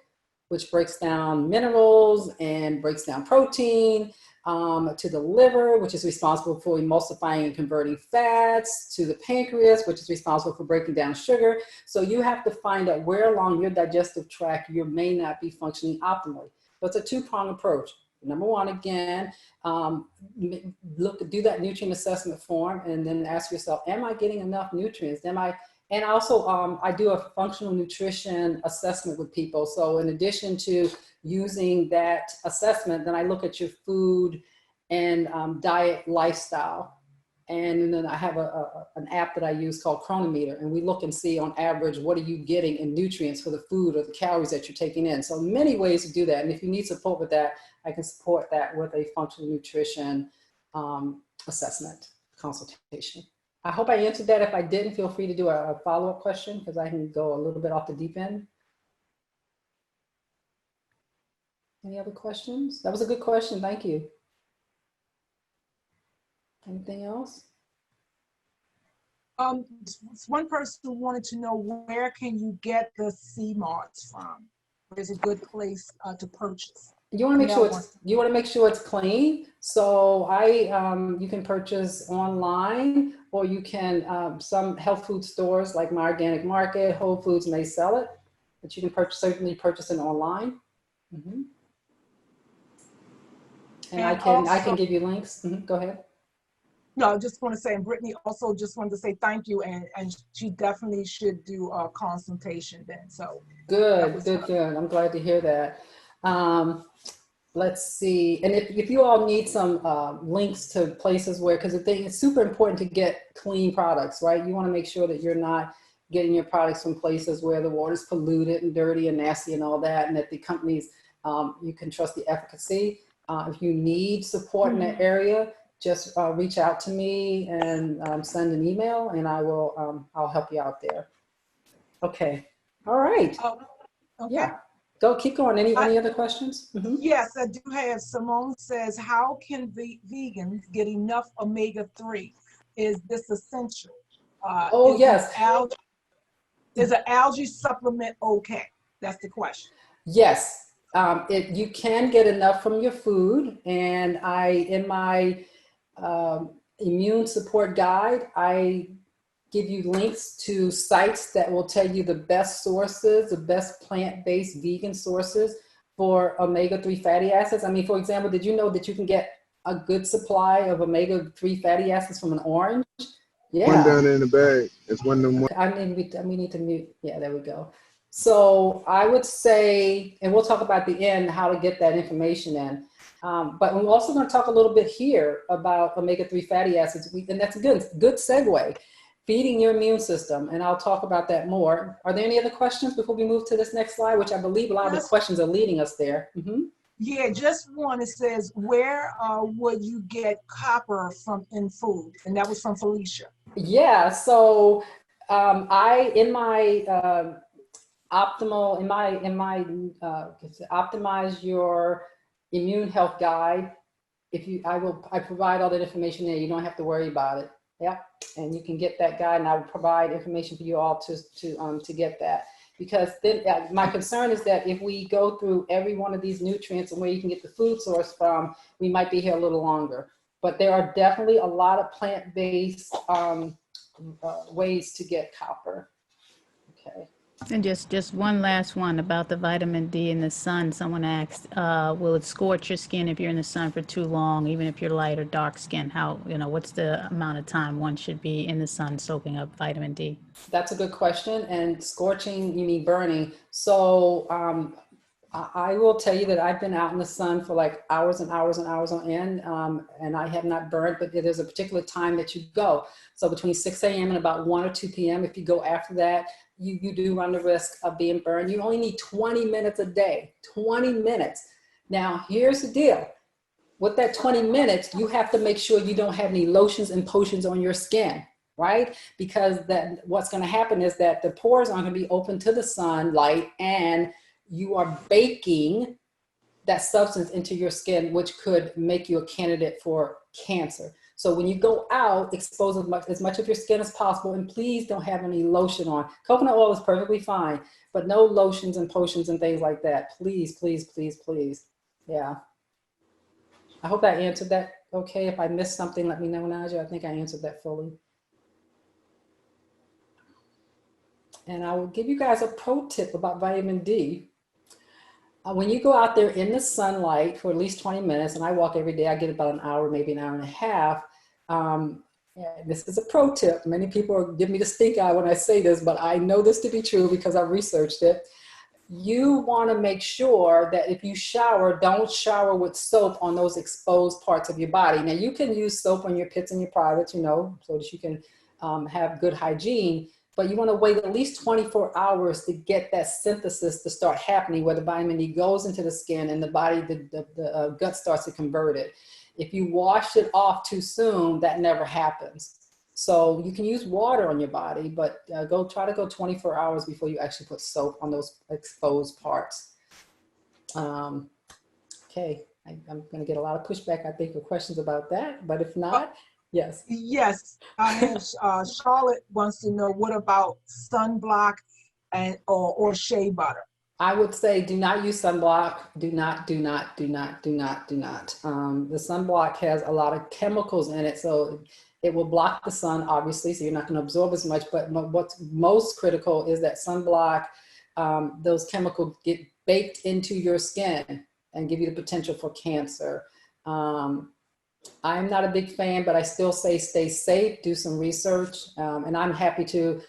which breaks down minerals and breaks down protein, to the liver, which is responsible for emulsifying and converting fats, to the pancreas, which is responsible for breaking down sugar. So you have to find out where along your digestive tract you may not be functioning optimally. So it's a two-pronged approach. Number one, again, do that nutrient assessment form and then ask yourself, am I getting enough nutrients? And also, I do a functional nutrition assessment with people. So in addition to using that assessment, then I look at your food and diet lifestyle. And then I have an app that I use called Chronometer. And we look and see on average, what are you getting in nutrients for the food or the calories that you're taking in? So many ways to do that. And if you need support with that, I can support that with a functional nutrition assessment consultation. I hope I answered that. If I didn't, feel free to do a follow-up question because I can go a little bit off the deep end. Any other questions? That was a good question. Thank you. Anything else? One person wanted to know, where can you get the sea moths from? Where's a good place to purchase? You want to make sure it's clean. So you can purchase online, or you can some health food stores like My Organic Market, Whole Foods may sell it, but you can certainly purchase it online. Mm-hmm. And I can give you links. Mm-hmm. Go ahead. No, I just want to say, and Brittany also just wanted to say thank you, and she definitely should do a consultation then. So good. I'm glad to hear that. Let's see. And if you all need some links to places where, because it's super important to get clean products, right? You want to make sure that you're not getting your products from places where the water's polluted and dirty and nasty and all that, and that the companies, you can trust the efficacy. If you need support in that area, just reach out to me and send an email, and I'll help you out there. Okay. All right. Okay. Yeah. Keep going. Any other questions? Mm-hmm. Yes, I do have. Simone says, how can vegans get enough omega-3? Is this essential? Yes. Is an algae supplement okay? That's the question. Yes. You can get enough from your food. And in my immune support guide, I give you links to sites that will tell you the best sources, the best plant-based vegan sources for omega-3 fatty acids. I mean, for example, did you know that you can get a good supply of omega-3 fatty acids from an orange? Yeah. One down in the bag. It's one of them. I mean, we need to mute. Yeah, there we go. So I would say, and we'll talk about the end, how to get that information in. But we're also going to talk a little bit here about omega-3 fatty acids. And that's a good segue. Feeding your immune system. And I'll talk about that more. Are there any other questions before we move to this next slide, which I believe a lot of the questions are leading us there. Yeah, just one. It says, where would you get copper from in food? And that was from Felicia. Yeah, so in my optimize your immune health guide, I provide all that information there. You don't have to worry about it. Yeah, and you can get that guide, and I will provide information for you all to get that. Because then my concern is that if we go through every one of these nutrients and where you can get the food source from, we might be here a little longer. But there are definitely a lot of plant-based ways to get copper. Okay. And just one last one about the vitamin D in the sun. Someone asked, will it scorch your skin if you're in the sun for too long, even if you're light or dark skin? How, what's the amount of time one should be in the sun soaking up vitamin D? That's a good question. And scorching, you mean burning. So I will tell you that I've been out in the sun for like hours and hours and hours on end, and I have not burned, but there's a particular time that you go. So between 6 a.m. and about 1 or 2 p.m., if you go after that, you do run the risk of being burned. You only need 20 minutes a day, 20 minutes. Now, here's the deal. With that 20 minutes, you have to make sure you don't have any lotions and potions on your skin, right? Because what's going to happen is that the pores aren't going to be open to the sunlight, and you are baking that substance into your skin, which could make you a candidate for cancer. So when you go out, expose as much of your skin as possible, and please don't have any lotion on. Coconut oil is perfectly fine, but no lotions and potions and things like that. Please, please, please, please. Yeah. I hope I answered that okay. If I missed something, let me know, Naja. I think I answered that fully. And I will give you guys a pro tip about vitamin D. When you go out there in the sunlight for at least 20 minutes, and I walk every day, I get about an hour, maybe an hour and a half. This is a pro tip. Many people give me the stink eye when I say this, but I know this to be true because I've researched it. You want to make sure that if you shower, don't shower with soap on those exposed parts of your body. Now, you can use soap on your pits and your privates, so that you can have good hygiene. But you want to wait at least 24 hours to get that synthesis to start happening, where the vitamin D goes into the skin and the body, the gut starts to convert it. If you wash it off too soon, that never happens. So you can use water on your body, but try to go 24 hours before you actually put soap on those exposed parts. Okay, I'm going to get a lot of pushback, I think, or questions about that. But if not, yes. Yes, I have. Charlotte wants to know, what about sunblock or shea butter? I would say do not use sunblock. Do not. The sunblock has a lot of chemicals in it, so it will block the sun, obviously, so you're not going to absorb as much. But what's most critical is that sunblock, those chemicals get baked into your skin and give you the potential for cancer. I'm not a big fan, but I still say stay safe, do some research, and I'm happy to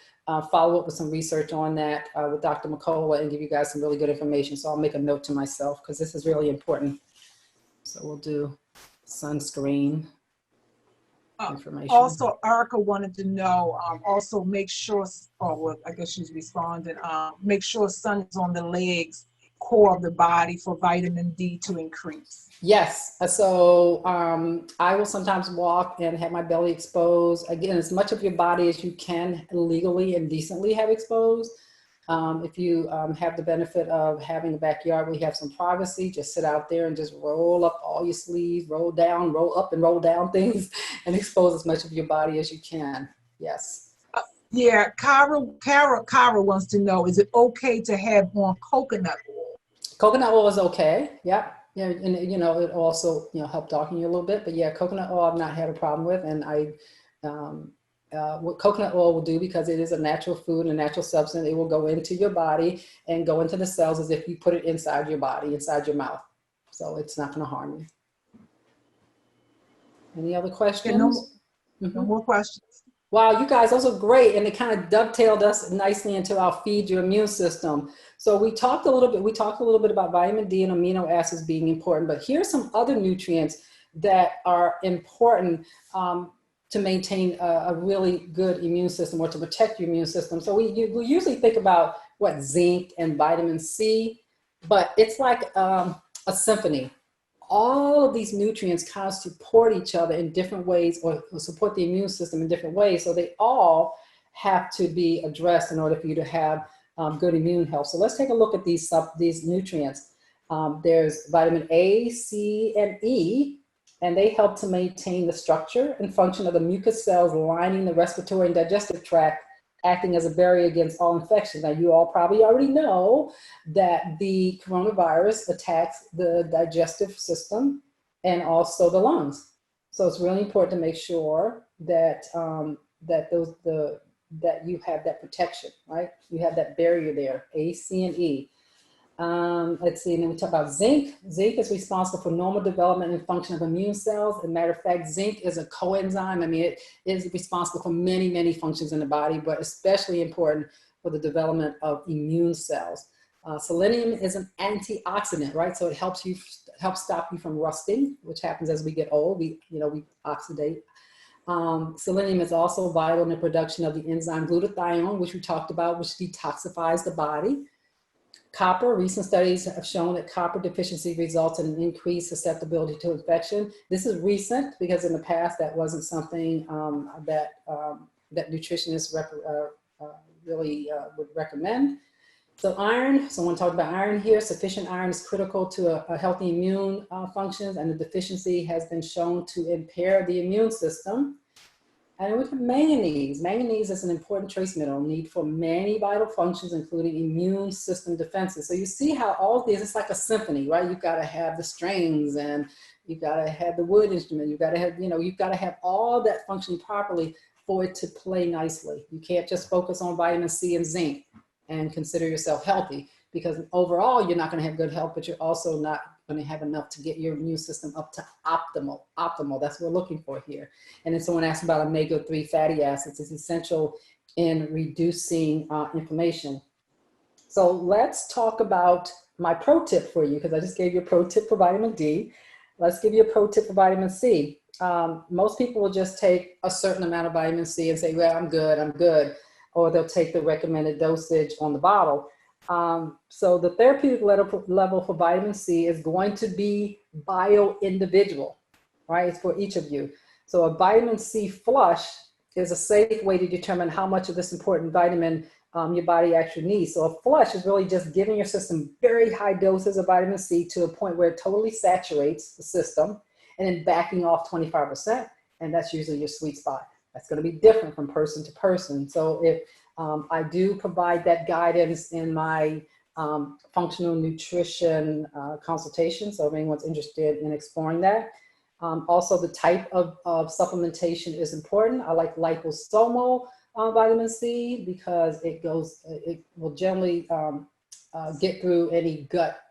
follow up with some research on that with Dr. McCullough and give you guys some really good information. So I'll make a note to myself because this is really important. So we'll do sunscreen information. Also, Erica wanted to know, also make sure, I guess she's responding, make sure sun is on the legs, core of the body for vitamin D to increase. Yes, so I will sometimes walk and have my belly exposed. Again, as much of your body as you can legally and decently have exposed. If you have the benefit of having a backyard where you have some privacy, just sit out there and just roll up all your sleeves, roll down, roll up and roll down things and expose as much of your body as you can. Yes. Yeah, Kara wants to know, is it okay to have on coconut oil? Coconut oil is okay. Yep. Yeah, and it also help darken you a little bit. But yeah, coconut oil I've not had a problem with, and what coconut oil will do, because it is a natural food and a natural substance, it will go into your body and go into the cells as if you put it inside your body, inside your mouth. So it's not going to harm you. Any other questions? Okay, no more questions. Wow, you guys, those are great. And it kind of dovetailed us nicely into our feed your immune system. So we talked a little bit about vitamin D and amino acids being important, but here's some other nutrients that are important to maintain a really good immune system, or to protect your immune system. So we usually think about what, zinc and vitamin C, but it's like a symphony. All of these nutrients kind of support each other in different ways, or support the immune system in different ways. So they all have to be addressed in order for you to have good immune health. So let's take a look at these nutrients. There's vitamin A, C, and E, and they help to maintain the structure and function of the mucus cells lining the respiratory and digestive tract, acting as a barrier against all infections. Now, you all probably already know that the coronavirus attacks the digestive system and also the lungs. So it's really important to make sure that that you have that protection, right? You have that barrier there, A, C, and E. Let's see, and then we talk about zinc. Zinc is responsible for normal development and function of immune cells. As a matter of fact, zinc is a coenzyme. I mean, it is responsible for many, many functions in the body, but especially important for the development of immune cells. Selenium is an antioxidant, right? So it helps stop you from rusting, which happens as we get old. We oxidate. Selenium is also vital in the production of the enzyme glutathione, which we talked about, which detoxifies the body. Copper, recent studies have shown that copper deficiency results in an increased susceptibility to infection. This is recent, because in the past that wasn't something that nutritionists really would recommend. So iron, someone talked about iron here. Sufficient iron is critical to a healthy immune functions, and the deficiency has been shown to impair the immune system. And we have manganese. Manganese is an important trace mineral needed for many vital functions, including immune system defenses. So you see how all of these, it's like a symphony, right? You've got to have the strings, and you've got to have the wood instrument. You've got to have, you've got to have all that functioning properly for it to play nicely. You can't just focus on vitamin C and zinc and consider yourself healthy, because overall you're not going to have good health, but you're also not going to have enough to get your immune system up to optimal. That's what we're looking for here. And then someone asked about omega-3 fatty acids. It's essential in reducing inflammation. So let's talk about my pro tip for you, because I just gave you a pro tip for vitamin D. Let's give you a pro tip for vitamin C. Most people will just take a certain amount of vitamin C and say, well, I'm good. Or they'll take the recommended dosage on the bottle. So the therapeutic level for vitamin C is going to be bio-individual, right? It's for each of you. So a vitamin C flush is a safe way to determine how much of this important vitamin your body actually needs. So a flush is really just giving your system very high doses of vitamin C to a point where it totally saturates the system, and then backing off 25%. And that's usually your sweet spot. That's going to be different from person to person. So if I do provide that guidance in my functional nutrition consultation, so if anyone's interested in exploring that. Also, the type of supplementation is important. I like liposomal vitamin C, because it will generally get through any gut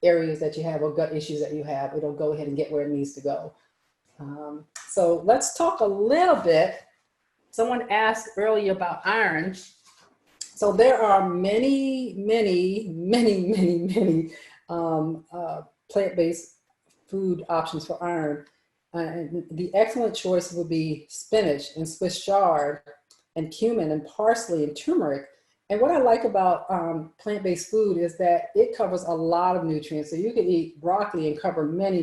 areas that you have, or gut issues that you have. It'll go ahead and get where it needs to go. So let's talk a little bit. Someone asked earlier about iron. So there are many plant-based food options for iron. And the excellent choice would be spinach and Swiss chard and cumin and parsley and turmeric. And what I like about plant-based food is that it covers a lot of nutrients. So you can eat broccoli and cover many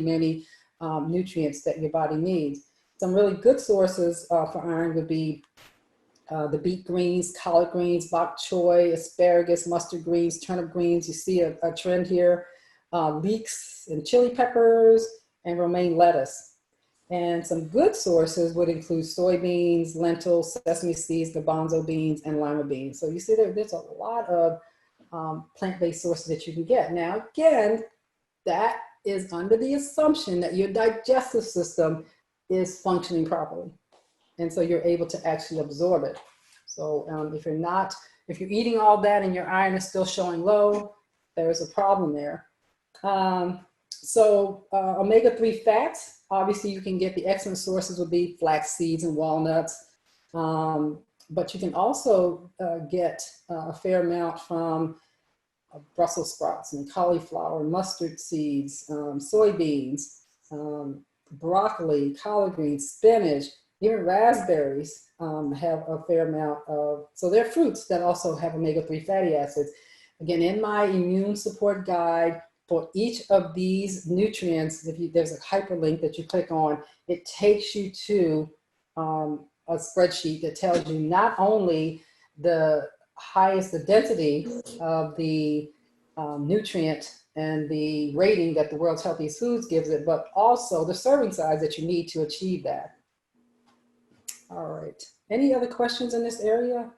nutrients that your body needs. Some really good sources for iron would be the beet greens, collard greens, bok choy, asparagus, mustard greens, turnip greens. You see a trend here. Leeks and chili peppers and romaine lettuce. And some good sources would include soybeans, lentils, sesame seeds, garbanzo beans, and lima beans. So you see there's a lot of plant-based sources that you can get. Now, again, that is under the assumption that your digestive system is functioning properly. And so you're able to actually absorb it. So if you're eating all that and your iron is still showing low, there's a problem there. Omega-3 fats, obviously you can get the excellent sources would be flax seeds and walnuts. But you can also get a fair amount from Brussels sprouts and cauliflower, mustard seeds, soybeans, broccoli, collard greens, spinach, even raspberries have a fair amount of, so they're fruits that also have omega-3 fatty acids. Again, in my immune support guide, for each of these nutrients, there's a hyperlink that you click on, it takes you to a spreadsheet that tells you not only the density of the nutrient and the rating that the World's Healthiest Foods gives it, but also the serving size that you need to achieve that. All right. Any other questions in this area?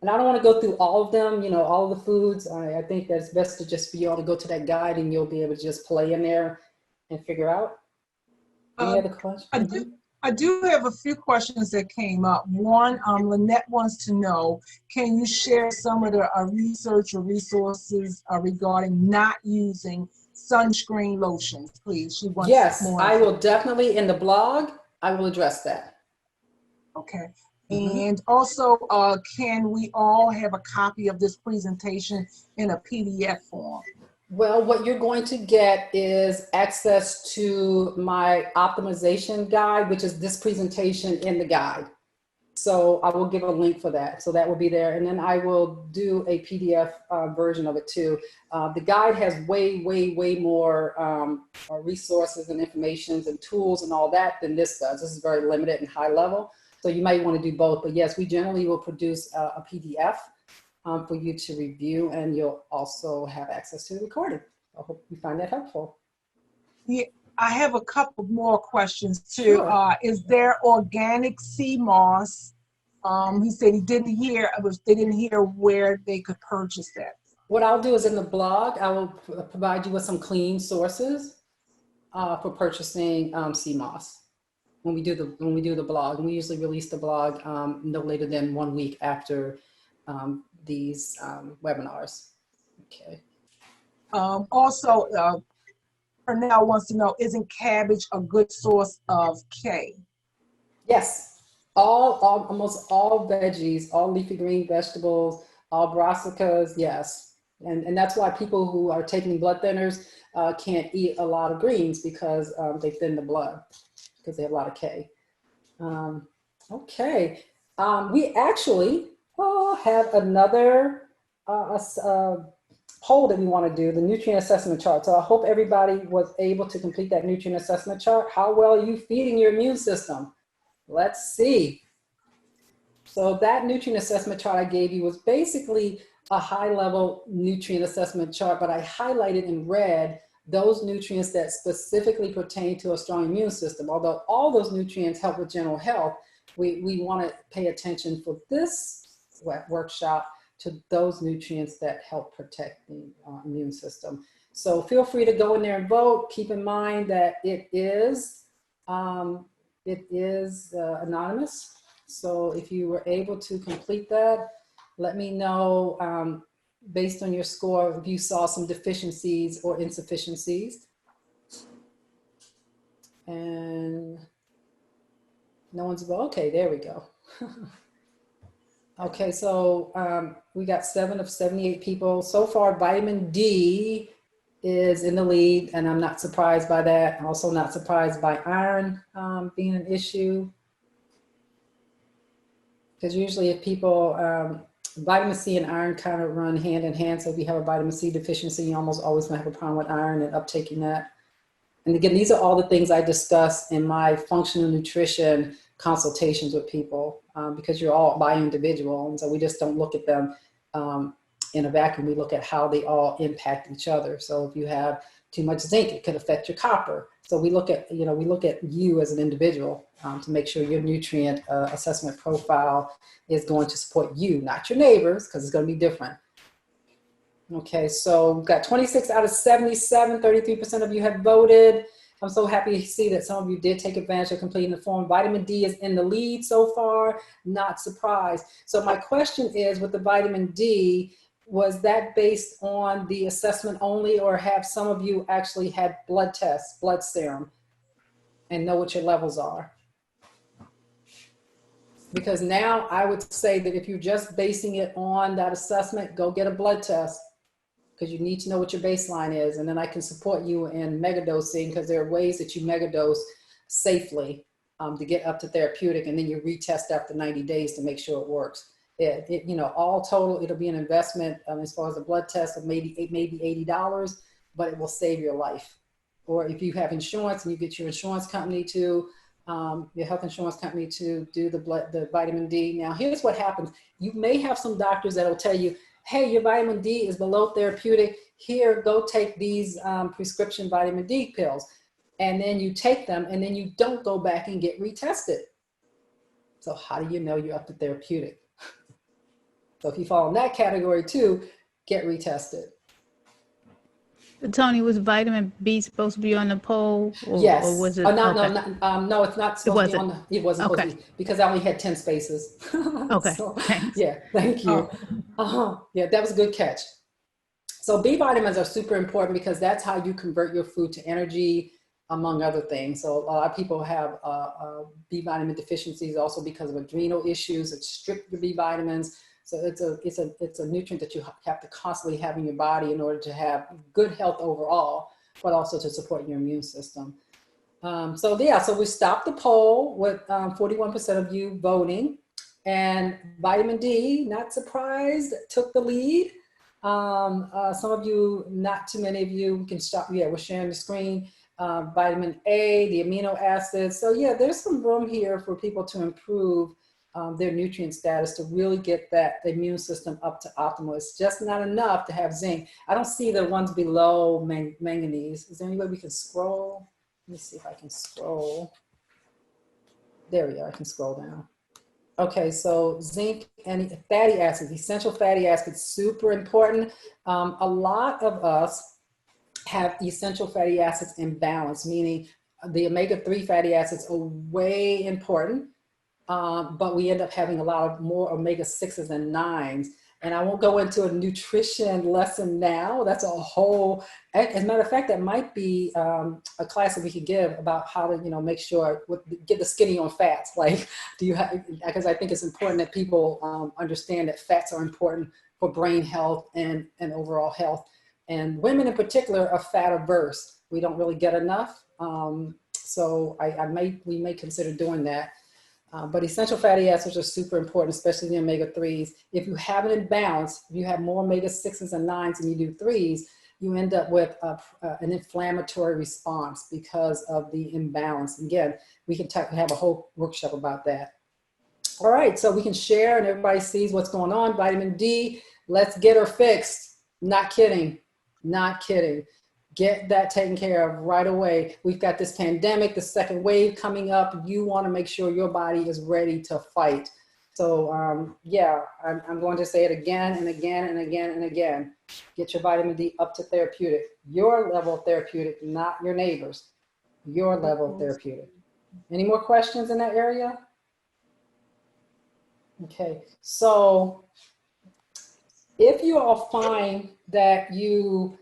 And I don't want to go through all of them, all of the foods. I think that it's best to just for you all to go to that guide and you'll be able to just play in there and figure out. Any other questions? I do have a few questions that came up. One, Lynette wants to know, can you share some of the research or resources regarding not using sunscreen lotions, please? She wants Yes, more. I will definitely, in the blog, I will address that. Okay. And also, can we all have a copy of this presentation in a PDF form? Well, what you're going to get is access to my optimization guide, which is this presentation in the guide. So I will give a link for that. So that will be there. And then I will do a PDF version of it too. The guide has way more resources and information and tools and all that than this does. This is very limited and high level. So you might want to do both. But yes, we generally will produce a PDF for you to review, and you'll also have access to the recording. I hope you find that helpful. Yeah, I have a couple more questions too. Sure. Is there organic sea moss? He said they didn't hear where they could purchase that. What I'll do is in the blog, I will provide you with some clean sources for purchasing sea moss. When we do the blog, and we usually release the blog no later than 1 week after these webinars. Okay. Also, Pernell wants to know, isn't cabbage a good source of K? Yes, almost all veggies, all leafy green vegetables, all brassicas, yes. And that's why people who are taking blood thinners can't eat a lot of greens, because they thin the blood, because they have a lot of K. Okay, we actually have another poll that we want to do, the nutrient assessment chart. So I hope everybody was able to complete that nutrient assessment chart. How well are you feeding your immune system? Let's see. So that nutrient assessment chart I gave you was basically a high-level nutrient assessment chart, but I highlighted in red those nutrients that specifically pertain to a strong immune system. Although all those nutrients help with general health, we want to pay attention for this workshop to those nutrients that help protect the immune system. So feel free to go in there and vote. Keep in mind that it is anonymous. So if you were able to complete that, let me know based on your score if you saw some deficiencies or insufficiencies. And no one's, okay, there we go. Okay, so we got 7 of 78 people. So far, vitamin D is in the lead, and I'm not surprised by that. I'm also not surprised by iron being an issue. Because usually if people, vitamin C and iron kind of run hand in hand. So if you have a vitamin C deficiency, you almost always gonna have a problem with iron and uptaking that. And again, these are all the things I discuss in my functional nutrition consultations with people, because you're all by individual. And so we just don't look at them in a vacuum. We look at how they all impact each other. So if you have too much zinc, it could affect your copper. So we look at, you as an individual to make sure your nutrient assessment profile is going to support you, not your neighbors, because it's going to be different. Okay, so we've got 26 out of 77, 33% of you have voted. I'm so happy to see that some of you did take advantage of completing the form. Vitamin D is in the lead so far, not surprised. So my question is, with the vitamin D, was that based on the assessment only, or have some of you actually had blood tests, blood serum, and know what your levels are? Because now I would say that if you're just basing it on that assessment, go get a blood test, because you need to know what your baseline is. And then I can support you in megadosing, because there are ways that you megadose safely to get up to therapeutic, and then you retest after 90 days to make sure it works. You know, all total, it'll be an investment as far as a blood test of maybe $80, but it will save your life. Or if you have insurance and you get your insurance company to, your health insurance company to do the vitamin D. Now, here's what happens. You may have some doctors that will tell you, hey, your vitamin D is below therapeutic. Here, go take these prescription vitamin D pills. And then you take them, and then you don't go back and get retested. So how do you know you're up to therapeutic? So if you fall in that category too, get retested. Tony, was vitamin B supposed to be on the poll? Yes. Or was it? No, okay. no, it's not supposed to be on the, it wasn't supposed to be, because I only had 10 spaces. Okay, So, thanks. yeah, thank you. Yeah, that was a good catch. So B vitamins are super important, because that's how you convert your food to energy, among other things. So a lot of people have B vitamin deficiencies also because of adrenal issues that strip your B vitamins. So it's a nutrient that you have to constantly have in your body in order to have good health overall, but also to support your immune system. So yeah, so we stopped the poll with 41% of you voting, and vitamin D, not surprised, took the lead. Some of you, not too many of you, we can stop. Yeah, we're sharing the screen. Vitamin A, the amino acids. So yeah, there's some room here for people to improve their nutrient status to really get that immune system up to optimal. It's just not enough to have zinc. I don't see the ones below manganese. Is there any way we can scroll? Let me see if I can scroll. There we are, I can scroll down. Okay, so zinc and fatty acids, essential fatty acids, super important. A lot of us have essential fatty acids imbalance, meaning the omega-3 fatty acids are way important, but we end up having a lot of more omega-6s and 9s. And I won't go into a nutrition lesson now. That's a whole, as a matter of fact, that might be a class that we could give about how to, make sure, get the skinny on fats. Like, do you have, because I think it's important that people understand that fats are important for brain health and overall health. And women in particular are fat averse. We don't really get enough. So we may consider doing that. But essential fatty acids are super important, especially the omega-3s. If you have an imbalance, if you have more omega-6s and 9s than you do 3s, you end up with an inflammatory response because of the imbalance. Again, we can have a whole workshop about that. All right, so we can share and everybody sees what's going on. Vitamin D, let's get her fixed. Not kidding, not kidding. Get that taken care of right away. We've got this pandemic, the second wave coming up. You want to make sure your body is ready to fight. So yeah, I'm going to say it again and again and again and again. Get your vitamin D up to therapeutic. Your level of therapeutic, not your neighbor's. Your level of therapeutic. Any more questions in that area? Okay, so if you all find that you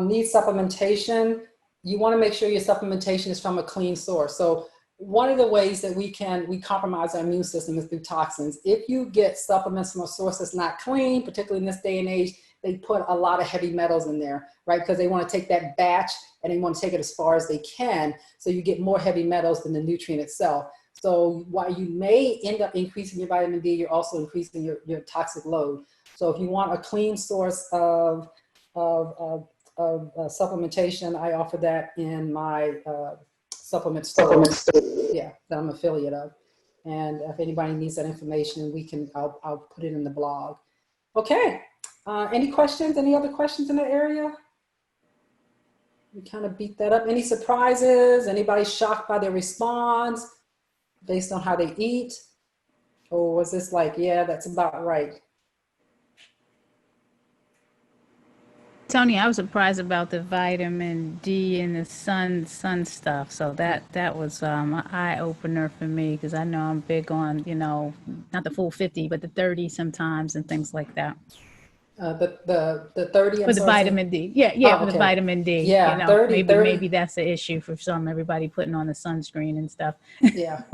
need supplementation, you want to make sure your supplementation is from a clean source. So one of the ways that we compromise our immune system is through toxins. If you get supplements from a source that's not clean, particularly in this day and age, they put a lot of heavy metals in there, right? Because they want to take that batch and they want to take it as far as they can. So you get more heavy metals than the nutrient itself. So while you may end up increasing your vitamin D, you're also increasing your toxic load. So if you want a clean source of supplementation, I offer that in my supplement store. Yeah, that I'm an affiliate of. And if anybody needs that information, I'll put it in the blog. Okay, any questions? Any other questions in that area? We kind of beat that up. Any surprises? Anybody shocked by their response based on how they eat? Or was this like, yeah, that's about right? Tony, I was surprised about the vitamin D and the sun stuff. So that was an eye opener for me because I know I'm big on, not the full 50, but the 30 sometimes and things like that. The 30, I'm For the sorry. vitamin D. Yeah, Oh, for the okay. vitamin D. Yeah, 30, Maybe that's the issue for some, everybody putting on the sunscreen and stuff. Yeah.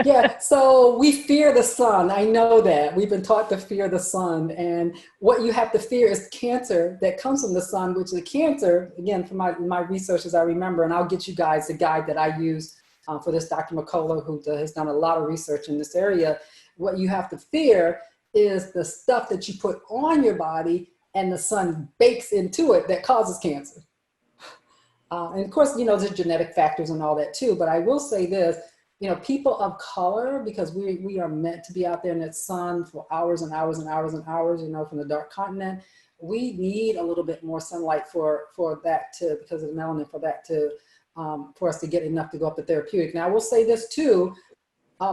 Yeah. So we fear the sun. I know that. We've been taught to fear the sun. And what you have to fear is cancer that comes from the sun, which the cancer, again, from my research, as I remember, and I'll get you guys the guide that I use for this Dr. McCullough, who has done a lot of research in this area. What you have to fear is the stuff that you put on your body and the sun bakes into it that causes cancer. And of course, there's genetic factors and all that too, but I will say this, people of color, because we are meant to be out there in that sun for hours and hours and hours and hours, from the dark continent, we need a little bit more sunlight for that to, because of the melanin, for that to, for us to get enough to go up to therapeutic. Now I will say this too,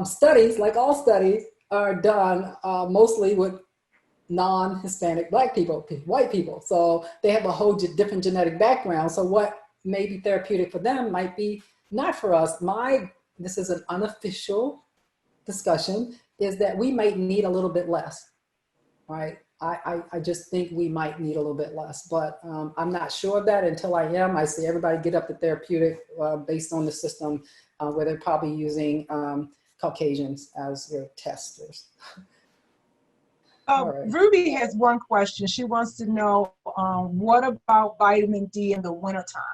studies, like all studies, are done mostly with non-Hispanic Black people, white people. So they have a whole different genetic background. So what may be therapeutic for them might be not for us. This is an unofficial discussion, is that we might need a little bit less, right? I just think we might need a little bit less, but I'm not sure of that until I am. I see everybody get up to therapeutic based on the system where they're probably using Caucasians as their testers. All right. Ruby has one question. She wants to know, what about vitamin D in the wintertime?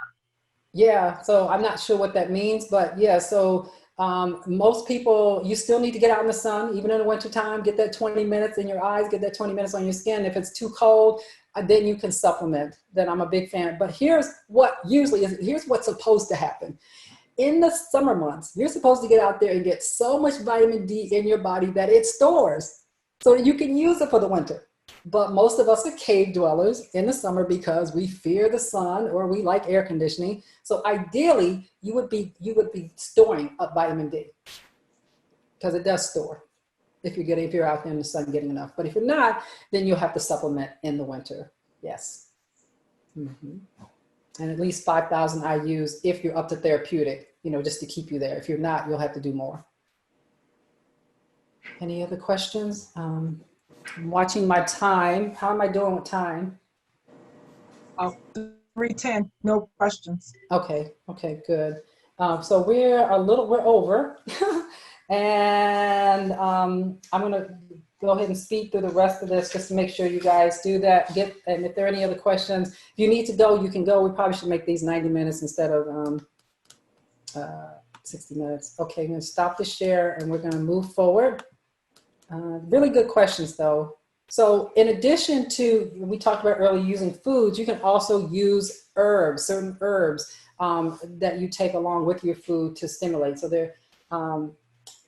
Yeah, so I'm not sure what that means, but yeah, so most people, you still need to get out in the sun, even in the wintertime, get that 20 minutes in your eyes, get that 20 minutes on your skin. If it's too cold, then you can supplement. Then I'm a big fan. But here's what's supposed to happen. In the summer months, you're supposed to get out there and get so much vitamin D in your body that it stores so that you can use it for the winter. But most of us are cave dwellers in the summer because we fear the sun or we like air conditioning. So ideally, you would be storing up vitamin D because it does store if you're out there in the sun getting enough. But if you're not, then you'll have to supplement in the winter. Yes. Mm-hmm. And at least 5,000 IUs if you're up to therapeutic, just to keep you there. If you're not, you'll have to do more. Any other questions? I'm watching my time. How am I doing with time? 3:10, no questions. Okay, good. So we're over. And I'm gonna go ahead and speed through the rest of this just to make sure you guys do that. And if there are any other questions, if you need to go, you can go. We probably should make these 90 minutes instead of 60 minutes. Okay, I'm gonna stop the share and we're gonna move forward. Really good questions though. So in addition to, we talked about earlier using foods, you can also use herbs, certain herbs that you take along with your food to stimulate. So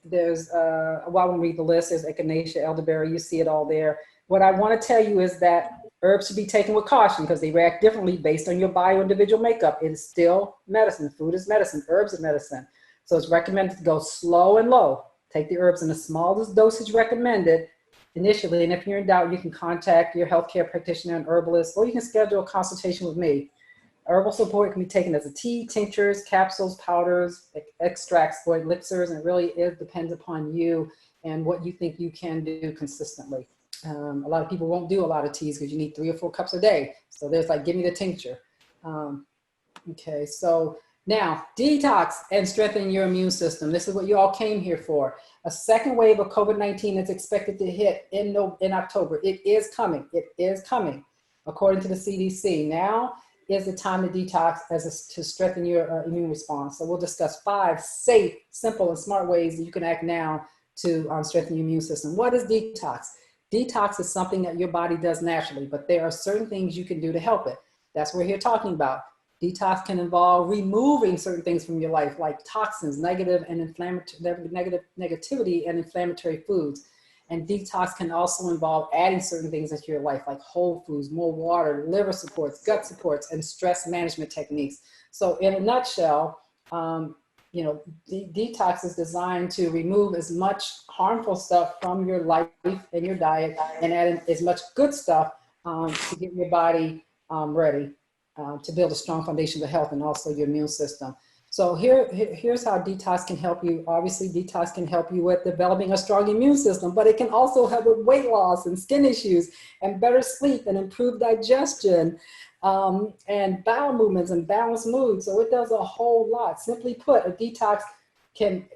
there's, while we read the list, there's echinacea, elderberry, you see it all there. What I want to tell you is that herbs should be taken with caution because they react differently based on your bio individual makeup. It is still medicine. Food is medicine. Herbs are medicine. So it's recommended to go slow and low. Take the herbs in the smallest dosage recommended initially. And if you're in doubt, you can contact your healthcare practitioner and herbalist, or you can schedule a consultation with me. Herbal support can be taken as a tea, tinctures, capsules, powders, extracts, or elixirs, and it depends upon you and what you think you can do consistently. A lot of people won't do a lot of teas because you need 3 or 4 cups a day. So there's like, give me the tincture. Okay, so now detox and strengthen your immune system. This is what you all came here for. A second wave of COVID-19 is expected to hit in October. It is coming. It is coming, according to the CDC. Now is the time to detox to strengthen your immune response. So we'll discuss 5 safe, simple, and smart ways that you can act now to strengthen your immune system. What is detox? Detox is something that your body does naturally, but there are certain things you can do to help it. That's what we're here talking about. Detox can involve removing certain things from your life, like toxins, negative negativity, and inflammatory foods. And detox can also involve adding certain things into your life, like whole foods, more water, liver supports, gut supports, and stress management techniques. So in a nutshell, detox is designed to remove as much harmful stuff from your life and your diet and add in as much good stuff to get your body ready to build a strong foundation of health and also your immune system. So here's how detox can help you. Obviously, detox can help you with developing a strong immune system, but it can also help with weight loss and skin issues and better sleep and improved digestion and bowel movements and balanced mood. So it does a whole lot. Simply put, a detox can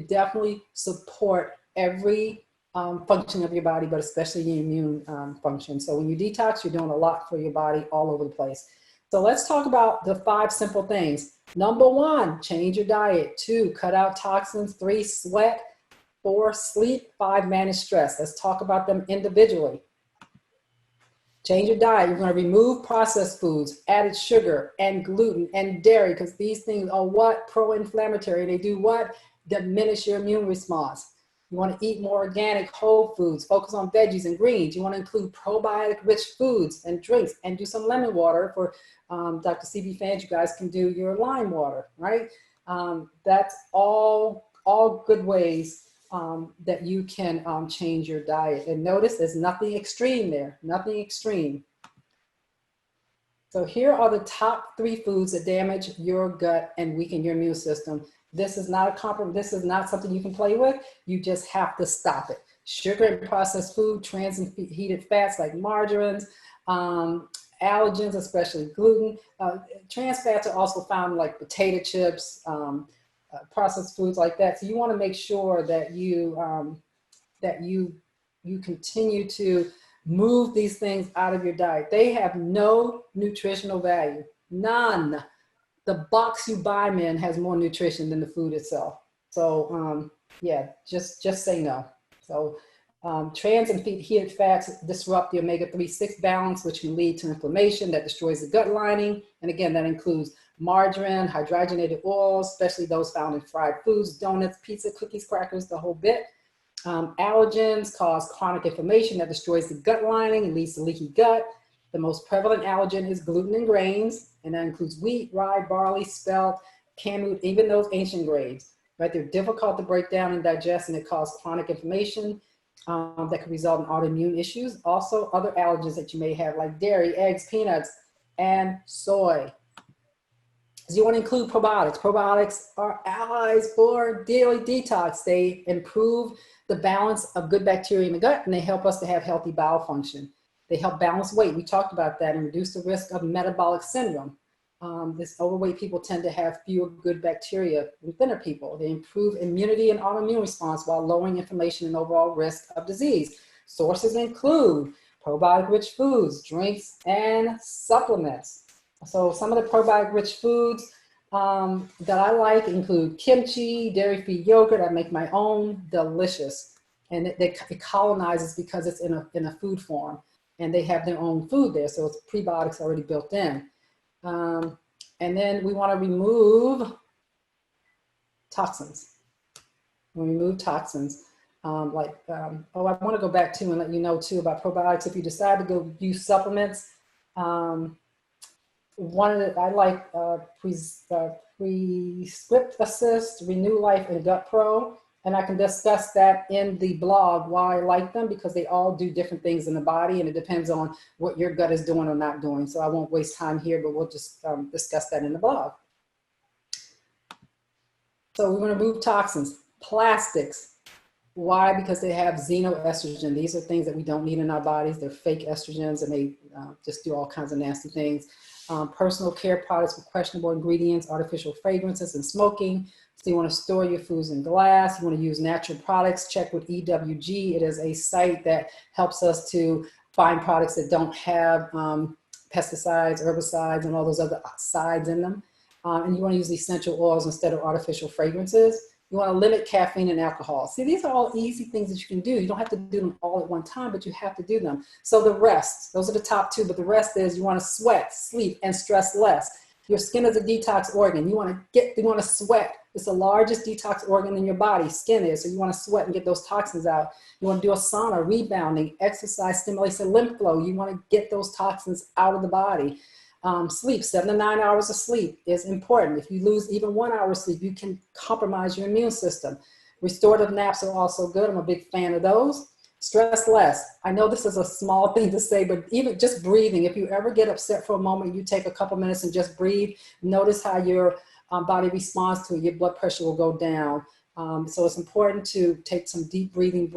definitely support every function of your body, but especially your immune function. So when you detox, you're doing a lot for your body all over the place. So let's talk about the 5 simple things. Number 1, change your diet. 2, cut out toxins. 3, sweat. 4, sleep. 5, manage stress. Let's talk about them individually. Change your diet. You're going to remove processed foods, added sugar, and gluten, and dairy, because these things are what? Pro-inflammatory. They do what? Diminish your immune response. You want to eat more organic, whole foods. Focus on veggies and greens. You want to include probiotic-rich foods and drinks, and do some lemon water. For Dr. CB fans, you guys can do your lime water, right? That's all good ways that you can change your diet. And notice there's nothing extreme there, nothing extreme. So here are the top 3 foods that damage your gut and weaken your immune system. This is not a compromise. This is not something you can play with. You just have to stop it. Sugar and processed food, trans and heated fats like margarines, allergens, especially gluten. Trans fats are also found in like potato chips, processed foods like that. So you want to make sure that you continue to move these things out of your diet. They have no nutritional value, none. The box you buy them in has more nutrition than the food itself. So yeah, just say no. So trans and heated fats disrupt the omega-3/6 balance, which can lead to inflammation that destroys the gut lining. And again, that includes margarine, hydrogenated oils, especially those found in fried foods, donuts, pizza, cookies, crackers, the whole bit. Allergens cause chronic inflammation that destroys the gut lining and leads to leaky gut. The most prevalent allergen is gluten in grains, and that includes wheat, rye, barley, spelt, kamut, even those ancient grains. Right? They're difficult to break down and digest, and it causes chronic inflammation that can result in autoimmune issues. Also, other allergens that you may have, like dairy, eggs, peanuts, and soy. So you want to include probiotics. Probiotics are allies for daily detox. They improve the balance of good bacteria in the gut, and they help us to have healthy bowel function. They help balance weight. We talked about that, and reduce the risk of metabolic syndrome. This overweight people tend to have fewer good bacteria than thinner people. They improve immunity and autoimmune response while lowering inflammation and overall risk of disease. Sources include probiotic-rich foods, drinks, and supplements. So some of the probiotic-rich foods that I like include kimchi, dairy-free yogurt. I make my own, delicious. And it colonizes because it's in a food form. And they have their own food there, so it's prebiotics already built in. And then we want to remove toxins. We remove toxins. Oh, I want to go back to and let you know too about probiotics. If you decide to go use supplements, I like Prescript Assist, Renew Life, and Gut Pro. And I can discuss that in the blog, why I like them, because they all do different things in the body, and it depends on what your gut is doing or not doing. So I won't waste time here, but we'll just discuss that in the blog. So we're going to remove toxins. Plastics. Why? Because they have xenoestrogen. These are things that we don't need in our bodies. They're fake estrogens, and they just do all kinds of nasty things. Personal care products with questionable ingredients, artificial fragrances, and smoking. So you want to store your foods in glass. You want to use natural products. Check with EWG. It is a site that helps us to find products that don't have pesticides, herbicides, and all those other sides in them. And you want to use essential oils instead of artificial fragrances. You want to limit caffeine and alcohol. See, these are all easy things that you can do. You don't have to do them all at one time, but you have to do them. So the rest, those are the top 2, but the rest is you want to sweat, sleep, and stress less. Your skin is a detox organ. You want to sweat. It's the largest detox organ in your body, skin is. So you want to sweat and get those toxins out. You want to do a sauna, rebounding, exercise stimulates the lymph flow. You want to get those toxins out of the body. Sleep, 7 to 9 hours of sleep is important. If you lose even 1 hour of sleep, you can compromise your immune system. Restorative naps are also good. I'm a big fan of those. Stress less. I know this is a small thing to say, but even just breathing, if you ever get upset for a moment, you take a couple minutes and just breathe. Notice how your body responds to it. Your blood pressure will go down. So it's important to take some deep breathing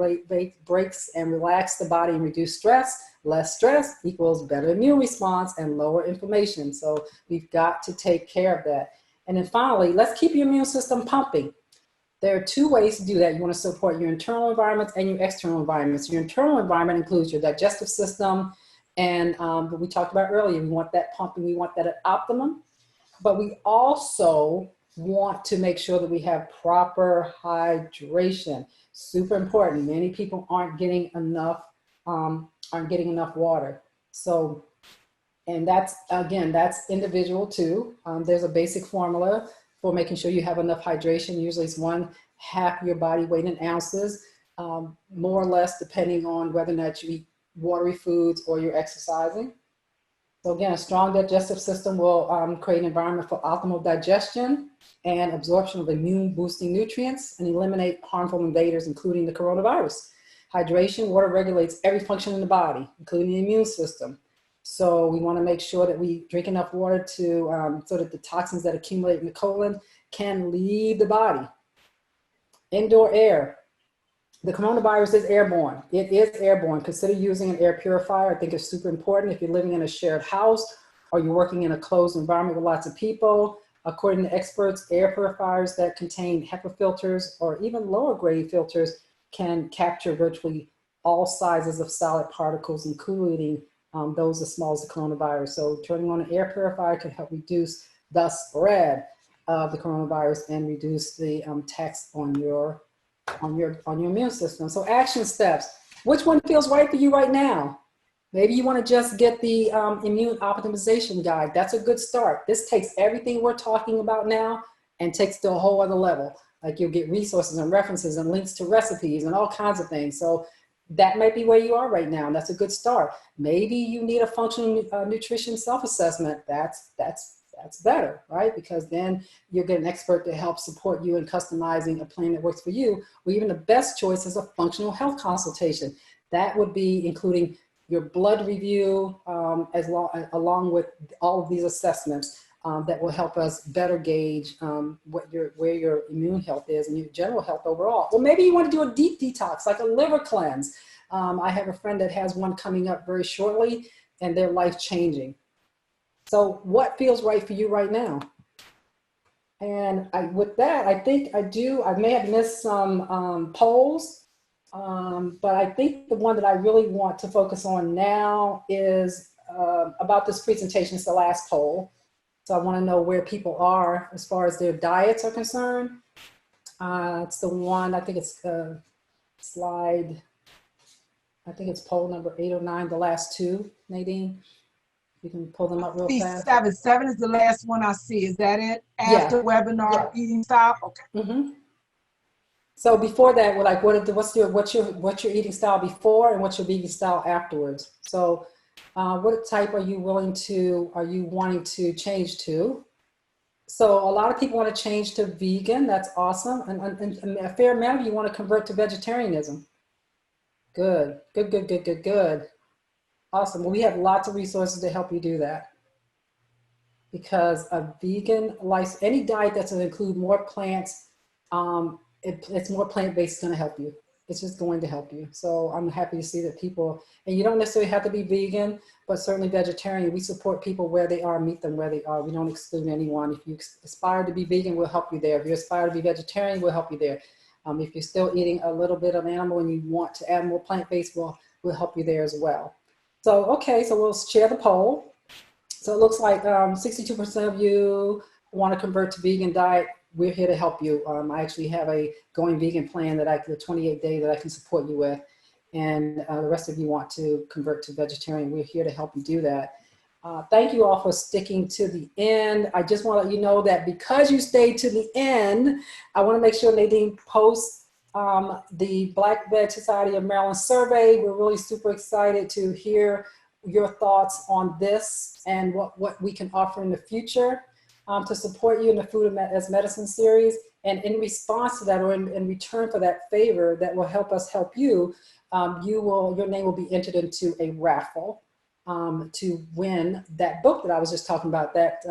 breaks and relax the body and reduce stress. Less stress equals better immune response and lower inflammation. So we've got to take care of that. And then finally, let's keep your immune system pumping. There are two ways to do that. You want to support your internal environments and your external environments. Your internal environment includes your digestive system. And what we talked about earlier, we want that pumping, we want that at optimum. But we also want to make sure that we have proper hydration. Super important. Many people aren't getting enough water. So, and that's, again, that's individual too. There's a basic formula for making sure you have enough hydration. Usually it's 1/2 your body weight in ounces, more or less depending on whether or not you eat watery foods or you're exercising. So again, a strong digestive system will create an environment for optimal digestion and absorption of immune boosting nutrients and eliminate harmful invaders, including the coronavirus. Hydration, water regulates every function in the body, including the immune system. So we want to make sure that we drink enough water to so that the toxins that accumulate in the colon can leave the body. Indoor air. The coronavirus is airborne. It is airborne. Consider using an air purifier. I think it's super important if you're living in a shared house or you're working in a closed environment with lots of people. According to experts, air purifiers that contain HEPA filters or even lower grade filters can capture virtually all sizes of solid particles, including those as small as the coronavirus. So turning on an air purifier can help reduce the spread of the coronavirus and reduce the tax on your immune system. So action steps. Which one feels right for you right now? Maybe you want to just get the immune optimization guide. That's a good start. This takes everything we're talking about now and takes to a whole other level. Like you'll get resources and references and links to recipes and all kinds of things. So that might be where you are right now. And that's a good start. Maybe you need a functional nutrition self-assessment. That's better, right? Because then you'll get an expert to help support you in customizing a plan that works for you. Or even the best choice is a functional health consultation. That would be including your blood review along with all of these assessments that will help us better gauge where your immune health is and your general health overall. Or maybe you want to do a deep detox, like a liver cleanse. I have a friend that has one coming up very shortly, and they're life-changing. So what feels right for you right now? And with that, I think I may have missed some polls, but I think the one that I really want to focus on now is about this presentation. It's the last poll. So I want to know where people are as far as their diets are concerned. It's the one, I think it's slide, I think it's poll number 8 or 9, the last two, Nadine. You can pull them up real fast. 7 is the last one I see. Is that it? After webinar eating style? Okay. Mm-hmm. So before that, what's your eating style before and what's your vegan style afterwards? So what type are you wanting to change to? So a lot of people want to change to vegan. That's awesome. And a fair amount of you want to convert to vegetarianism. Good. Awesome. Well, we have lots of resources to help you do that. Because a vegan life, any diet that's going to include more plants, it's more plant-based is going to help you. It's just going to help you. So I'm happy to see that people, and you don't necessarily have to be vegan, but certainly vegetarian. We support people where they are, meet them where they are. We don't exclude anyone. If you aspire to be vegan, we'll help you there. If you aspire to be vegetarian, we'll help you there. If you're still eating a little bit of animal and you want to add more plant-based, we'll help you there as well. So, okay, so we'll share the poll. So it looks like 62% of you want to convert to vegan diet. We're here to help you. I actually have a going vegan plan that the 28-day that I can support you with. And the rest of you want to convert to vegetarian. We're here to help you do that. Thank you all for sticking to the end. I just want to let you know that because you stayed to the end, I want to make sure Nadine posts the Black Veg Society of Maryland survey. We're really super excited to hear your thoughts on this and what we can offer in the future to support you in the Food as Medicine series. And in response to that, or in return for that favor, that will help us help you, your name will be entered into a raffle to win that book that I was just talking about, that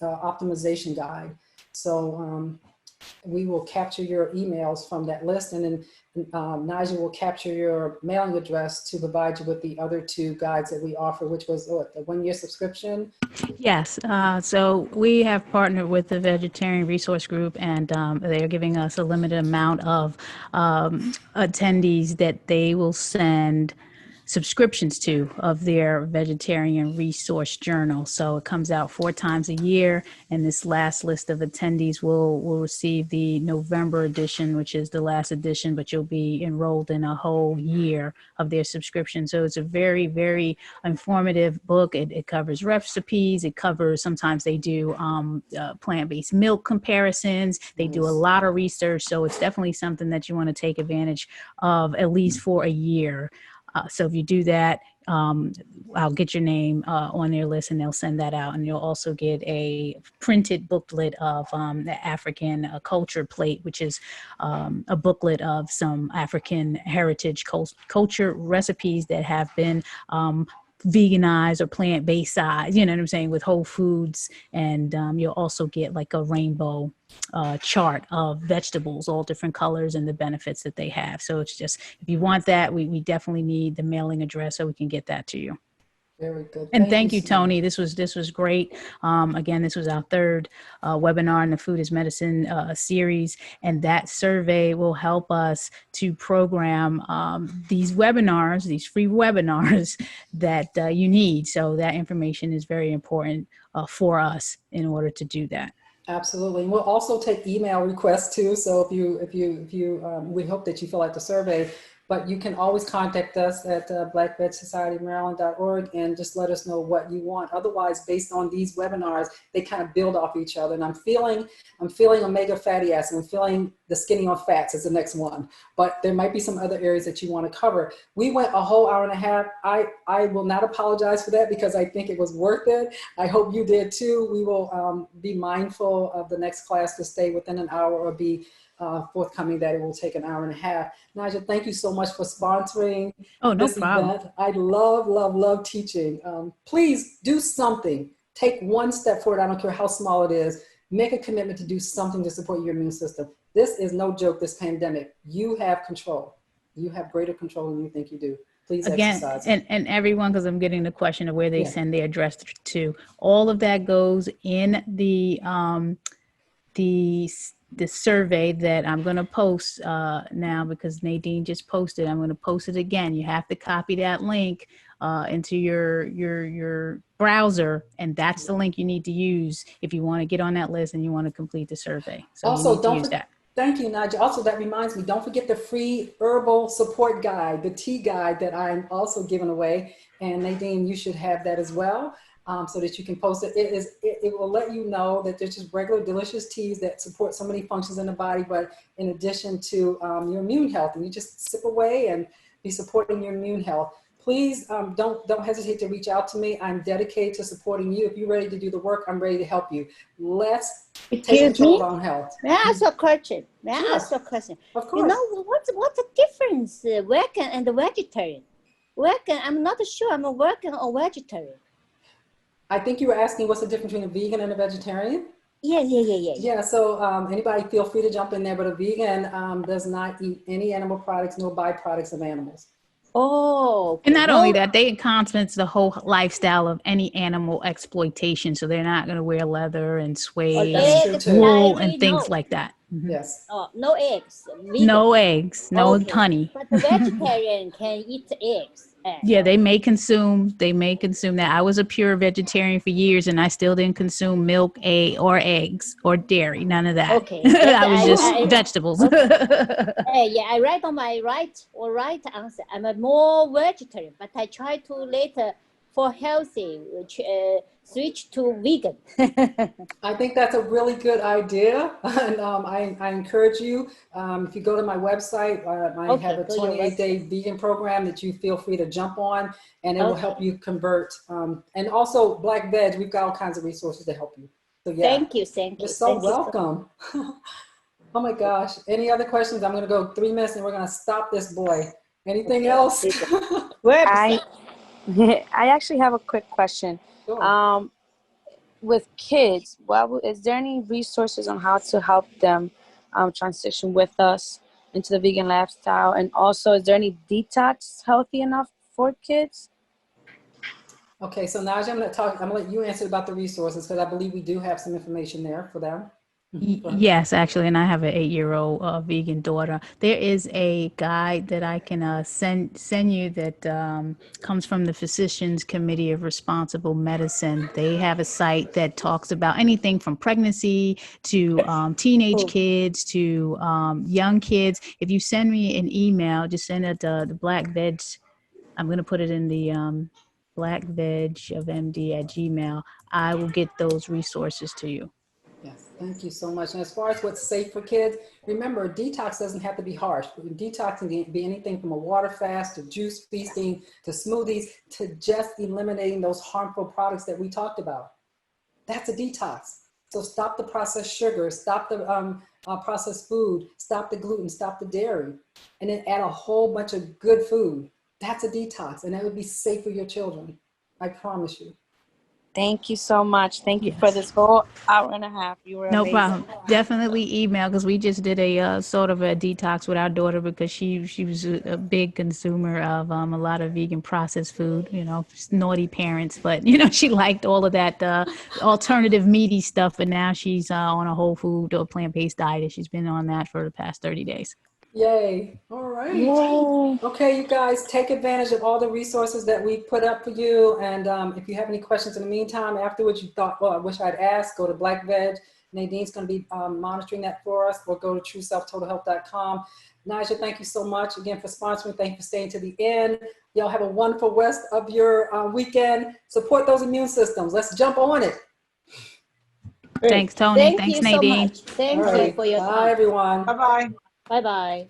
optimization guide. So we will capture your emails from that list, and then Nigel will capture your mailing address to provide you with the other 2 guides that we offer, which was the 1-year subscription. Yes, so we have partnered with the Vegetarian Resource Group, and they're giving us a limited amount of attendees that they will send subscriptions to of their vegetarian resource journal. So it comes out 4 times a year, and this last list of attendees will receive the November edition, which is the last edition, but you'll be enrolled in a whole year of their subscription. So it's a very, very informative book. It covers recipes. It covers, sometimes they do plant-based milk comparisons. They do a lot of research. So it's definitely something that you want to take advantage of, at least for a year. So if you do that, I'll get your name on their list, and they'll send that out. And you'll also get a printed booklet of the African culture plate, which is a booklet of some African heritage culture recipes that have been veganized or plant-based size, you know what I'm saying, with whole foods. And you'll also get like a rainbow chart of vegetables, all different colors, and the benefits that they have. So it's just, if you want that, we definitely need the mailing address so we can get that to you. Very good. And thank you, Toni. This was great. Again, this was our 3rd webinar in the Food is Medicine series, and that survey will help us to program these webinars, these free webinars that you need. So that information is very important for us in order to do that. Absolutely. And we'll also take email requests too. So if you we hope that you fill out the survey, but you can always contact us at blackvegsociety.maryland.org and just let us know what you want. Otherwise, based on these webinars, they kind of build off each other. And I'm feeling omega fatty acid. I'm feeling the skinny on fats is the next one. But there might be some other areas that you want to cover. We went a whole hour and a half. I will not apologize for that, because I think it was worth it. I hope you did too. We will be mindful of the next class to stay within an hour, or be forthcoming that it will take an hour and a half. Nigel, thank you so much for sponsoring this event. I love teaching. Please do something. Take one step forward. I don't care how small it is. Make a commitment to do something to support your immune system. This is no joke, this pandemic. You have control. You have greater control than you think you do. Please exercise. And everyone, because I'm getting the question of where they send their address to, all of that goes in the survey that I'm going to post now, because Nadine just posted. I'm going to post it again. You have to copy that link into your browser, and that's the link you need to use if you want to get on that list and you want to complete the survey. So also, you need to use that. Thank you, Nigel. Also, that reminds me, don't forget the free herbal support guide, the tea guide that I'm also giving away. And Nadine, you should have that as well. So that you can post it. It will let you know that there's just regular delicious teas that support so many functions in the body, but in addition to your immune health, and you just sip away and be supporting your immune health. Please don't hesitate to reach out to me. I'm dedicated to supporting you. If you're ready to do the work, I'm ready to help you. Let's take control of our own health. May I ask a question? Of course. You know, what's the difference, vegan and vegetarian? Vegan, I'm not sure I'm a vegan or vegetarian. I think you were asking what's the difference between a vegan and a vegetarian? Yeah. Yeah, so anybody feel free to jump in there, but a vegan does not eat any animal products, no byproducts of animals. Oh. Okay. And not only that, they encompass the whole lifestyle of any animal exploitation. So they're not going to wear leather and suede and wool and things like that. Mm-hmm. Yes. Oh, no eggs. Vegan. No eggs, no honey. But the vegetarian can eat eggs. Yeah, they may consume that. I was a pure vegetarian for years, and I still didn't consume milk, eggs, or dairy. None of that. Okay. I was just vegetables. Okay. Yeah, I write on my right answer. I'm a more vegetarian, but I try to later for healthy, switch to vegan. I think that's a really good idea. And I encourage you, if you go to my website, I have a 28-day vegan program that you feel free to jump on, and it will help you convert. And also Black Veg, we've got all kinds of resources to help you. So yeah. Thank you. You're so welcome. Oh my gosh. Any other questions? I'm going to go 3 minutes and we're going to stop this boy. Anything else? I I actually have a quick question. Sure. With kids, is there any resources on how to help them transition with us into the vegan lifestyle? And also, is there any detox healthy enough for kids? Okay, so Naja, I'm gonna let you answer about the resources because I believe we do have some information there for them. Go ahead. Yes, actually, and I have an 8-year-old vegan daughter. There is a guide that I can send you that comes from the Physicians Committee of Responsible Medicine. They have a site that talks about anything from pregnancy to teenage kids to young kids. If you send me an email, just send it to the Black Veg. I'm going to put it in the blackvegofmd@gmail. I will get those resources to you. Yes, thank you so much. And as far as what's safe for kids, remember, detox doesn't have to be harsh. Detox can be anything from a water fast to juice feasting to smoothies to just eliminating those harmful products that we talked about. That's a detox. So stop the processed sugar, stop the processed food, stop the gluten, stop the dairy, and then add a whole bunch of good food. That's a detox, and that would be safe for your children. I promise you. Thank you so much. Thank you for Yes. this whole hour and a half. You were No amazing. problem. Definitely email because we just did a sort of a detox with our daughter because she was a big consumer of a lot of vegan processed food. You know, naughty parents, but you know she liked all of that alternative meaty stuff. But now she's on a whole food or plant-based diet, and she's been on that for the past 30 days. Yay. All right. Yay. Okay, you guys, take advantage of all the resources that we put up for you. And if you have any questions in the meantime, afterwards you thought, well, I wish I'd asked, go to Black Veg. Nadine's going to be monitoring that for us, or go to TrueSelfTotalHealth.com. Naja, thank you so much again for sponsoring. Thank you for staying to the end. Y'all have a wonderful rest of your weekend. Support those immune systems. Let's jump on it. Thanks, Toni. Thank Thanks, you so Nadine. much. Thank All you right. for your Bye, time. everyone. Bye-bye. Bye-bye.